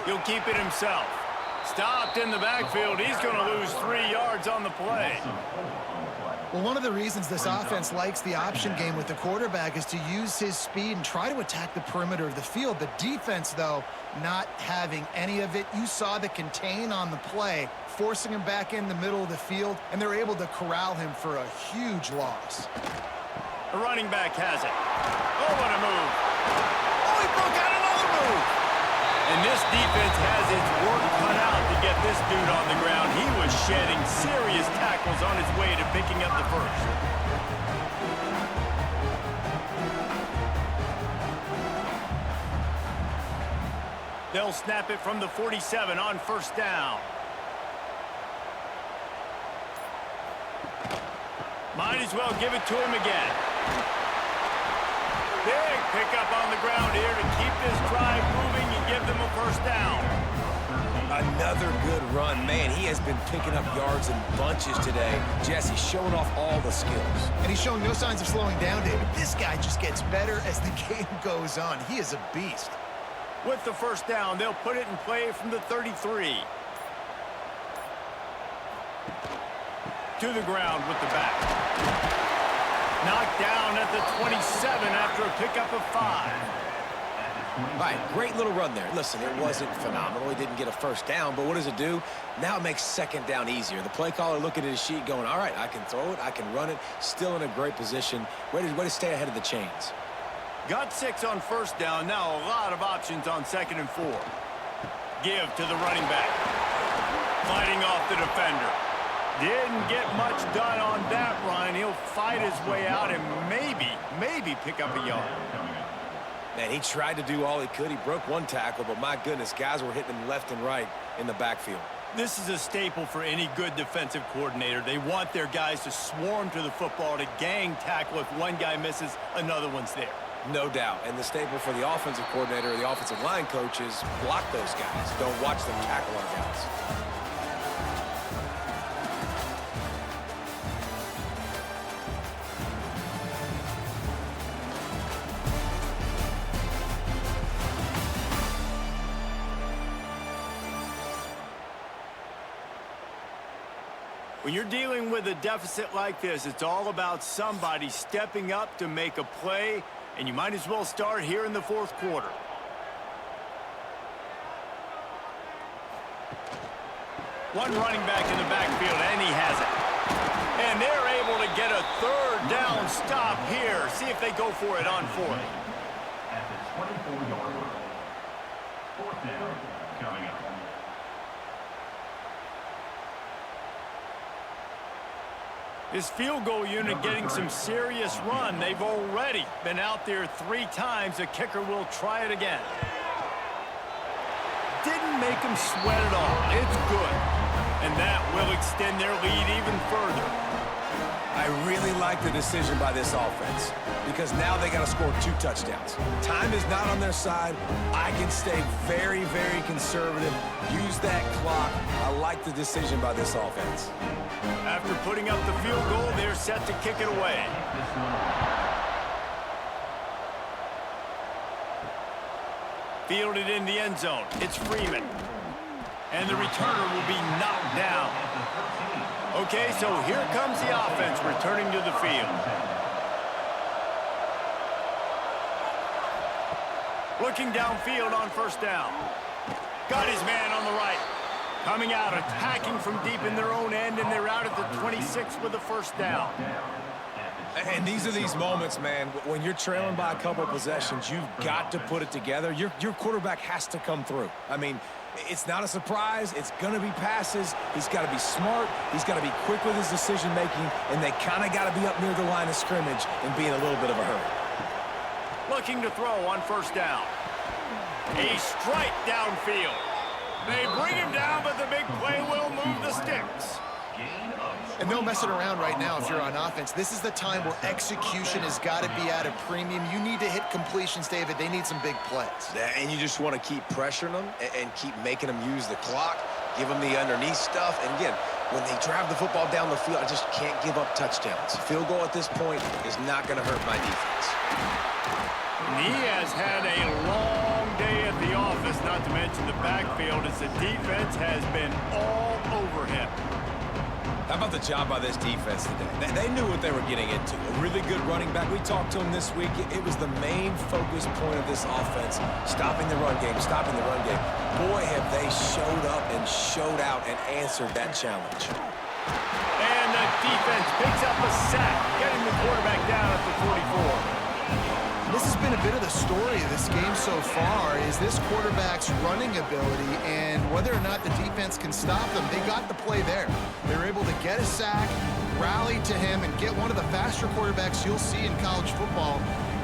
He'll keep it himself. Stopped in the backfield. He's going to lose 3 yards on the play. Well, one of the reasons this offense likes the option game with the quarterback is to use his speed and try to attack the perimeter of the field. The defense, though, not having any of it. You saw the contain on the play, forcing him back in the middle of the field, and they're able to corral him for a huge loss. The running back has it. Oh, what a move. Oh, he broke out another move. And this defense has its work cut out to get this dude on the ground. He was shedding serious tackles on his way to picking up the first. They'll snap it from the 47 on first down. Might as well give it to him again. Big pickup on the ground here to keep this drive moving and give them a first down. Another good run. Man, he has been picking up yards in bunches today. Jesse showing off all the skills. And he's showing no signs of slowing down, David. This guy just gets better as the game goes on. He is a beast. With the first down, they'll put it in play from the 33. To the ground with the back. Knocked down at the 27 after a pickup of 5. All right, great little run there. Listen, it wasn't phenomenal. He didn't get a first down, but what does it do? Now it makes second down easier. The play caller looking at his sheet going, all right, I can throw it, I can run it. Still in a great position. Way to stay ahead of the chains. Got 6 on first down. Now a lot of options on second and 4. Give to the running back. Fighting off the defender. Didn't get much done on that run. He'll fight his way out and maybe pick up a yard. Man, he tried to do all he could. He broke one tackle, but my goodness, guys were hitting him left and right in the backfield. This is a staple for any good defensive coordinator. They want their guys to swarm to the football, to gang tackle. If one guy misses, another one's there. No doubt. And the staple for the offensive coordinator or the offensive line coach is block those guys. Don't watch them tackle our guys. When you're dealing with a deficit like this, it's all about somebody stepping up to make a play, and you might as well start here in the fourth quarter. One running back in the backfield, and he has it. And they're able to get a third down stop here. See if they go for it on fourth. At the 24-yard line. Fourth down coming up. This field goal unit getting some serious run. They've already been out there 3 times. The kicker will try it again. Didn't make him sweat at all. It's good. And that will extend their lead even further. I really like the decision by this offense because now they got to score 2 touchdowns. Time is not on their side. I can stay very, very conservative. Use that clock. I like the decision by this offense. After putting up the field goal, they're set to kick it away. Fielded in the end zone. It's Freeman. And the returner will be knocked down. Okay, so here comes the offense returning to the field. Looking downfield on first down. Got his man on the right. Coming out, attacking from deep in their own end, and they're out at the 26 with a first down. And these are these moments, man, when you're trailing by a couple of possessions, you've got to put it together. Your quarterback has to come through. I mean, it's not a surprise. It's going to be passes. He's got to be smart. He's got to be quick with his decision-making, and they kind of got to be up near the line of scrimmage and be in a little bit of a hurry. Looking to throw on first down. A strike downfield. They bring him down, but the big play will move the sticks. And no messing around right now if you're on offense. This is the time where execution has got to be at a premium. You need to hit completions, David. They need some big plays. Yeah, and you just want to keep pressuring them and keep making them use the clock, give them the underneath stuff. And again, when they drive the football down the field, I just can't give up touchdowns. Field goal at this point is not going to hurt my defense. And he has had a long day at the office, not to mention the backfield, as the defense has been all over him. How about the job by this defense today? They knew what they were getting into. A really good running back. We talked to him this week. It was the main focus point of this offense, stopping the run game, stopping the run game. Boy, have they showed up and showed out and answered that challenge. And the defense picks up a sack, getting the quarterback down at the 44. This has been a bit of the story of this game so far, is this quarterback's running ability and whether or not the defense can stop them. They got the play there. They were able to get a sack, rally to him, and get one of the faster quarterbacks you'll see in college football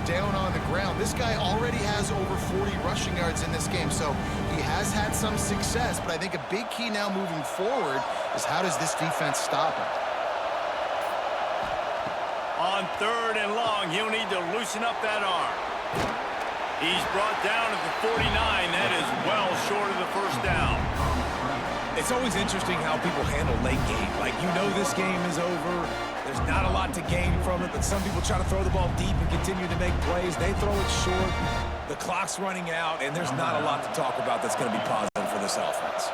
down on the ground. This guy already has over 40 rushing yards in this game, so he has had some success, but I think a big key now moving forward is how does this defense stop him? On third and long, he'll need to loosen up that arm. He's brought down at the 49. That is well short of the first down. It's always interesting how people handle late game. Like, you know this game is over. There's not a lot to gain from it, but some people try to throw the ball deep and continue to make plays. They throw it short. The clock's running out, and there's not a lot to talk about that's going to be positive for this offense.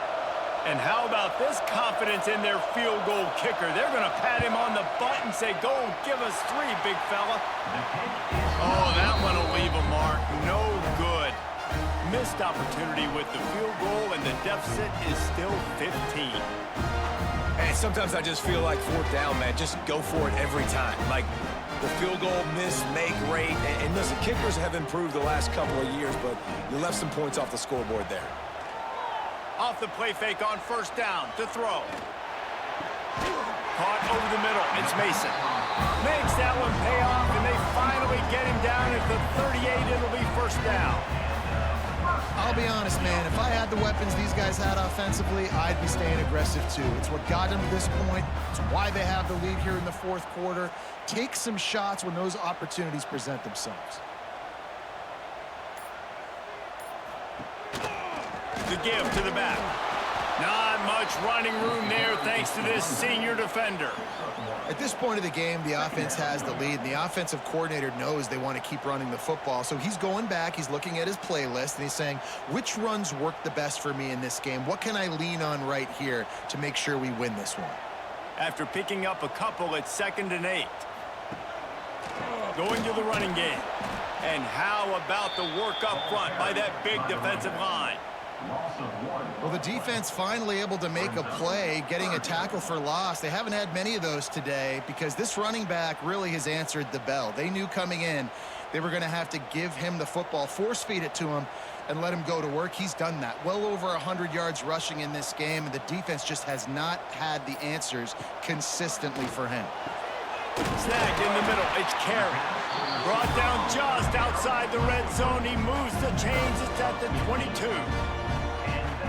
And how about this confidence in their field goal kicker? They're going to pat him on the butt and say, go give us 3, big fella. Oh, that one will leave a mark. No good. Missed opportunity with the field goal, and the deficit is still 15. And sometimes I just feel like fourth down, man, just go for it every time. Like, the field goal miss, make rate. And listen, kickers have improved the last couple of years, but you left some points off the scoreboard there. Off the play fake on first down to throw. Caught over the middle. It's Mason. Makes that one pay off, and they finally get him down at the 38. It'll be first down. I'll be honest, man. If I had the weapons these guys had offensively, I'd be staying aggressive too. It's what got them to this point. It's why they have the lead here in the fourth quarter. Take some shots when those opportunities present themselves. The give to the back. Not much running room there thanks to this senior defender. At this point of the game, the offense has the lead, and the offensive coordinator knows they want to keep running the football. So he's going back, he's looking at his playlist, and he's saying, which runs work the best for me in this game? What can I lean on right here to make sure we win this one? After picking up a couple at 2nd and 8. Going to the running game. And how about the work up front by that big defensive line? Well, the defense finally able to make a play, getting a tackle for loss. They haven't had many of those today because this running back really has answered the bell. They knew coming in they were going to have to give him the football, force feed it to him, and let him go to work. He's done that. Well over 100 yards rushing in this game, and the defense just has not had the answers consistently for him. Snagged in the middle. It's Carey. Brought down just outside the red zone. He moves the chains. It's at the 22.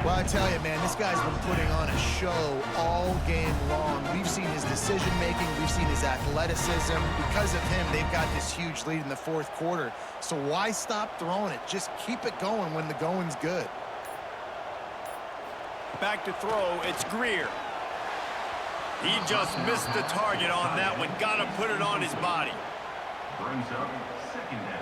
Well, I tell you, man, this guy's been putting on a show all game long. We've seen his decision-making. We've seen his athleticism. Because of him, they've got this huge lead in the fourth quarter. So why stop throwing it? Just keep it going when the going's good. Back to throw. It's Greer. He just missed the target on that one. Got to put it on his body. Brings up 2nd down.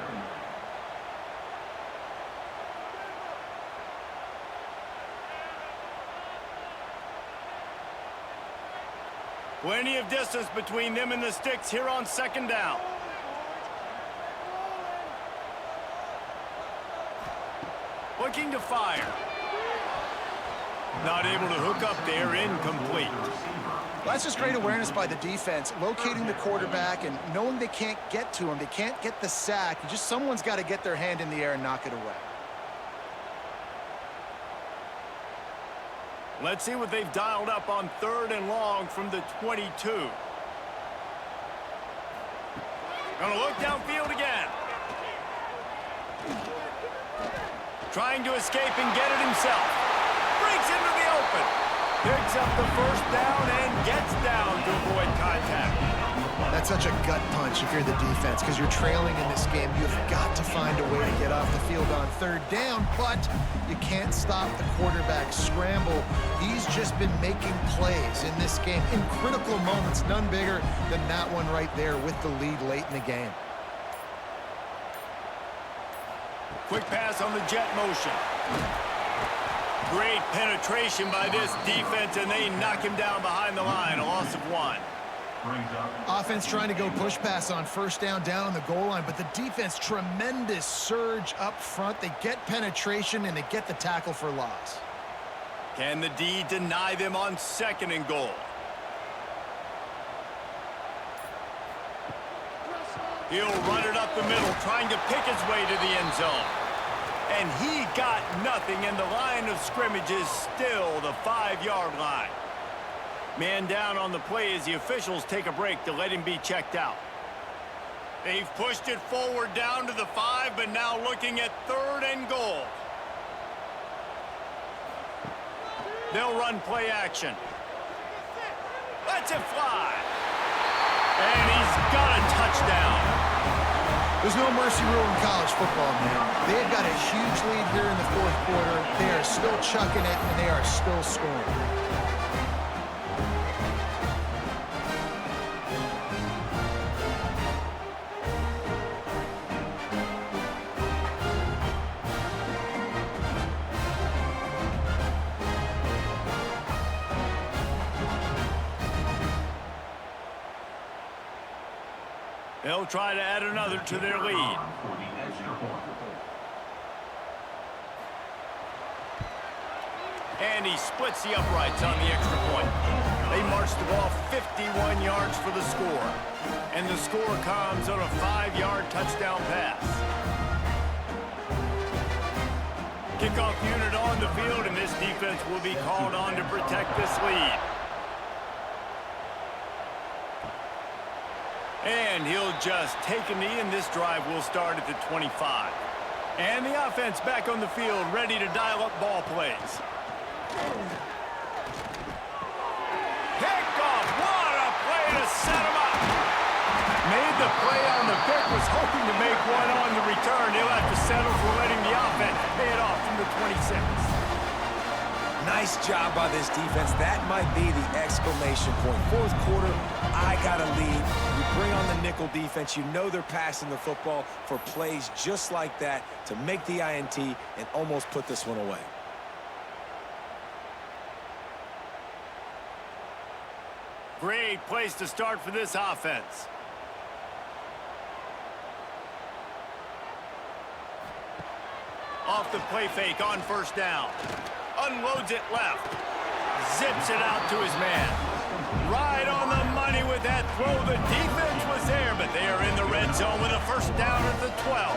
Plenty of distance between them and the sticks here on 2nd down. Looking to fire. Not able to hook up there, incomplete. Well, that's just great awareness by the defense, locating the quarterback and knowing they can't get to him. They can't get the sack. Just someone's got to get their hand in the air and knock it away. Let's see what they've dialed up on 3rd and long from the 22. Gonna look downfield again. Trying to escape and get it himself. Breaks into the open. Picks up the first down and gets down to avoid contact. That's such a gut punch if you're the defense because you're trailing in this game. You've got to find a way to get off the field on 3rd down, but you can't stop the quarterback scramble. He's just been making plays in this game in critical moments, none bigger than that one right there with the lead late in the game. Quick pass on the jet motion. Great penetration by this defense, and they knock him down behind the line, a loss of 1. Offense trying to go push pass on 1st down on the goal line, but the defense, tremendous surge up front. They get penetration, and they get the tackle for loss. Can the D deny them on 2nd and goal? He'll run it up the middle, trying to pick his way to the end zone. And he got nothing, and the line of scrimmage is still the 5-yard line. Man down on the play as the officials take a break to let him be checked out. They've pushed it forward down to the 5, but now looking at 3rd and goal. They'll run play action. Lets it fly. And he's got a touchdown. There's no mercy rule in college football, man. They've got a huge lead here in the fourth quarter. They are still chucking it, and they are still scoring. They'll try to add another to their lead. And he splits the uprights on the extra point. They march the ball 51 yards for the score. And the score comes on a 5-yard touchdown pass. Kickoff unit on the field, and this defense will be called on to protect this lead. And he'll just take a knee, and this drive will start at the 25. And the offense back on the field, ready to dial up ball plays. Kickoff! What a play to set him up! Made the play on the pick, was hoping to make one on the return. He'll have to settle for letting the offense pay it off from the 26. Nice job by this defense. That might be the exclamation point. Fourth quarter, I got to lead. You bring on the nickel defense. You know they're passing the football for plays just like that to make the INT and almost put this one away. Great place to start for this offense. Off the play fake on first down. Unloads it left. Zips it out to his man. Right on the money with that throw. The defense was there, but they are in the red zone with a first down at the 12.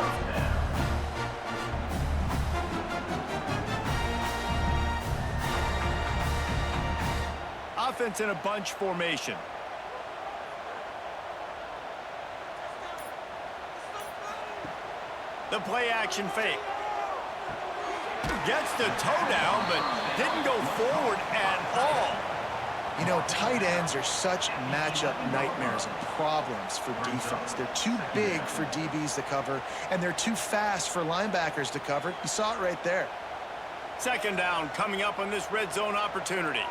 Offense in a bunch formation. The play action fake. Gets the toe down, but didn't go forward at all. You know, tight ends are such matchup nightmares and problems for defense. They're too big for DBs to cover, and they're too fast for linebackers to cover. You saw it right there. Second down coming up on this red zone opportunity.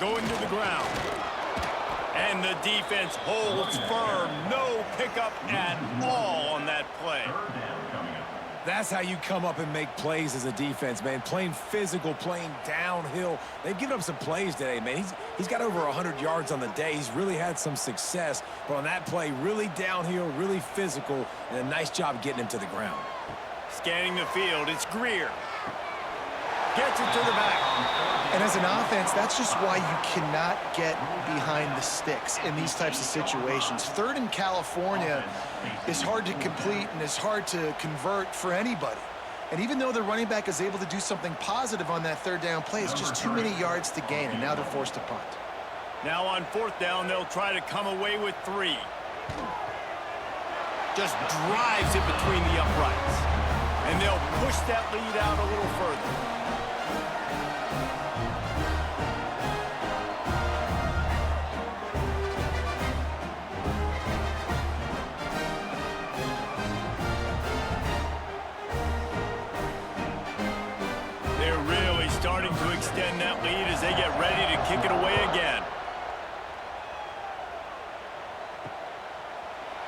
Going to the ground. And the defense holds firm. No pickup at all on that play. That's how you come up and make plays as a defense, man. Playing physical, playing downhill. They've given up some plays today, man. He's got over 100 yards on the day. He's really had some success. But on that play, really downhill, really physical, and a nice job getting him to the ground. Scanning the field, it's Greer. Gets it to the back. And as an offense, that's just why you cannot get behind the sticks in these types of situations. Third in California is hard to complete and is hard to convert for anybody. And even though the running back is able to do something positive on that third down play, it's just too many yards to gain, and now they're forced to punt. Now on fourth down, they'll try to come away with 3. Just drives it between the uprights. And they'll push that lead out a little further. Starting to extend that lead as they get ready to kick it away again.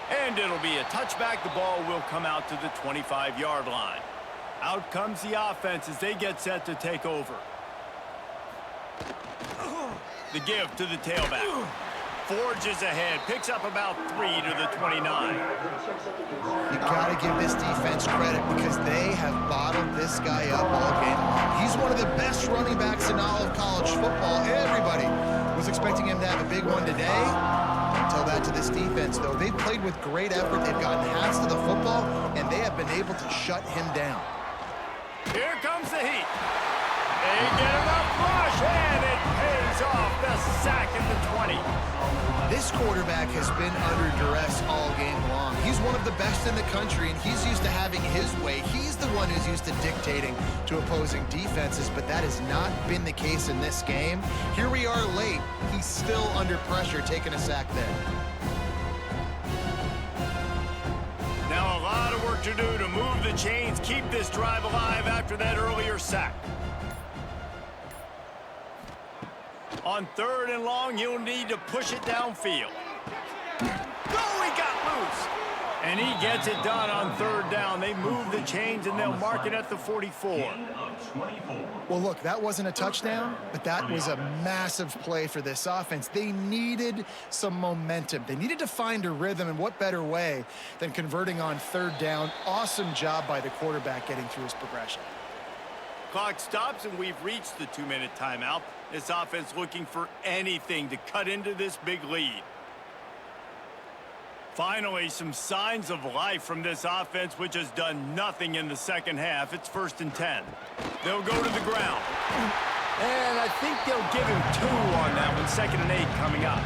And it'll be a touchback. The ball will come out to the 25-yard line. Out comes the offense as they get set to take over. The give to the tailback. Forges ahead, picks up about 3 to the 29. You got to give this defense credit because they have bottled this guy up all game long. He's one of the best running backs in all of college football. Everybody was expecting him to have a big one today. Tell that to this defense, though. They've played with great effort. They've gotten hands to the football, and they have been able to shut him down. Here comes the heat. They get enough rush, and it pays off. The sack at the 20. This quarterback has been under duress all game long. He's one of the best in the country, and he's used to having his way. He's the one who's used to dictating to opposing defenses, but that has not been the case in this game. Here we are late. He's still under pressure, taking a sack there. Now a lot of work to do to move the chains, keep this drive alive after that earlier sack. On third and long, he'll need to push it downfield. Oh, he got loose. And he gets it done on third down. They move the chains, and they'll mark it at the 44. Well, look, that wasn't a touchdown, but that was a massive play for this offense. They needed some momentum. They needed to find a rhythm, and what better way than converting on third down. Awesome job by the quarterback getting through his progression. Clock stops, and we've reached the 2-minute timeout. This offense looking for anything to cut into this big lead. Finally, some signs of life from this offense, which has done nothing in the second half. It's 1st and 10. They'll go to the ground. And I think they'll give him 2 on that one. 2nd and 8 coming up.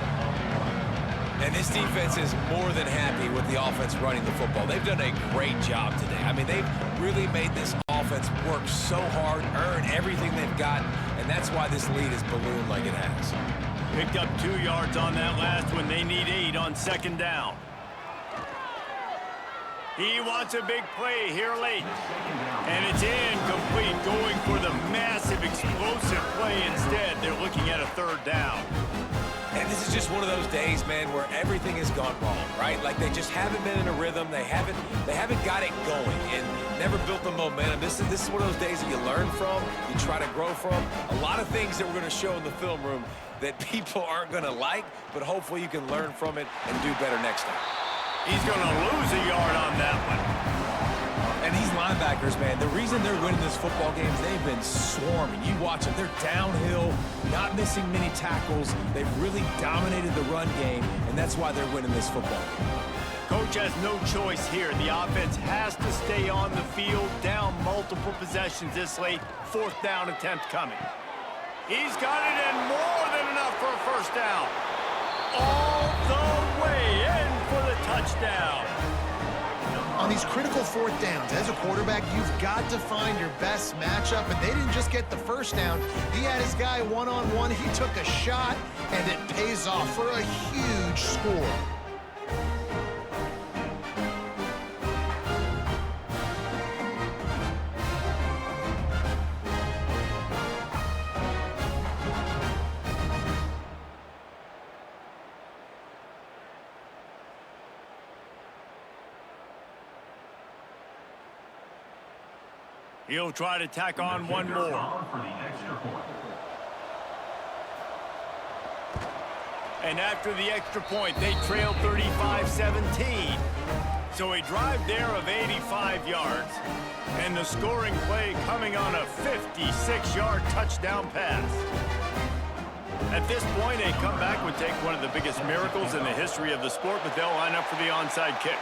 And this defense is more than happy with the offense running the football. They've done a great job today. I mean, they've really made this offense work so hard, earn everything they've got, and that's why this lead is ballooned like it has. Picked up 2 yards on that last one. They need 8 on 2nd down. He wants a big play here late. And it's incomplete, going for the massive explosive play instead. They're looking at a 3rd down. And this is just one of those days, man, where everything has gone wrong, right? Like they just haven't been in a rhythm. They haven't got it going and never built the momentum. This is one of those days that you learn from, you try to grow from. A lot of things that we're going to show in the film room that people aren't going to like, but hopefully you can learn from it and do better next time. He's going to lose a yard on that one. And these linebackers, man, the reason they're winning this football game is they've been swarming. You watch them. They're downhill, not missing many tackles. They've really dominated the run game, and that's why they're winning this football game. Coach has no choice here. The offense has to stay on the field, down multiple possessions this late. 4th down attempt coming. He's got it in, more than enough for a 1st down. All the way in for the touchdown. On these critical 4th downs, as a quarterback, you've got to find your best matchup, and they didn't just get the 1st down. He had his guy one-on-one. He took a shot, and it pays off for a huge score. He'll try to tack on one more. For the extra point. And after the extra point, they trail 35-17. So a drive there of 85 yards. And the scoring play coming on a 56-yard touchdown pass. At this point, a comeback would take one of the biggest miracles in the history of the sport, but they'll line up for the onside kick.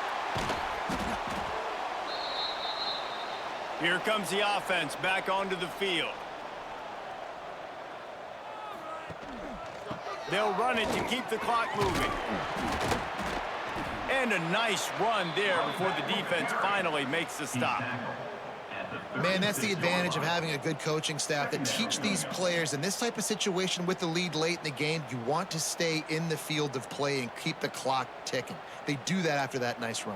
Here comes the offense back onto the field. They'll run it to keep the clock moving. And a nice run there before the defense finally makes the stop. Man, that's the advantage of having a good coaching staff that teach these players in this type of situation with the lead late in the game. You want to stay in the field of play and keep the clock ticking. They do that after that nice run.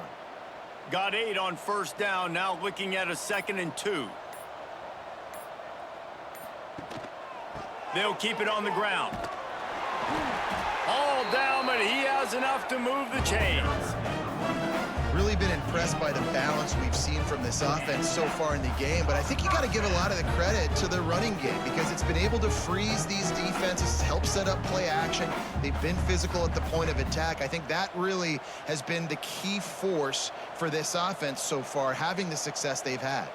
Got 8 on 1st down, now looking at a 2nd and 2. They'll keep it on the ground. All down, but he has enough to move the chains. Really been impressed by the balance we've seen from this offense so far in the game, but I think you got to give a lot of the credit to the running game because it's been able to freeze these defenses, help set up play action. They've been physical at the point of attack. I think that really has been the key force for this offense so far, having the success they've had.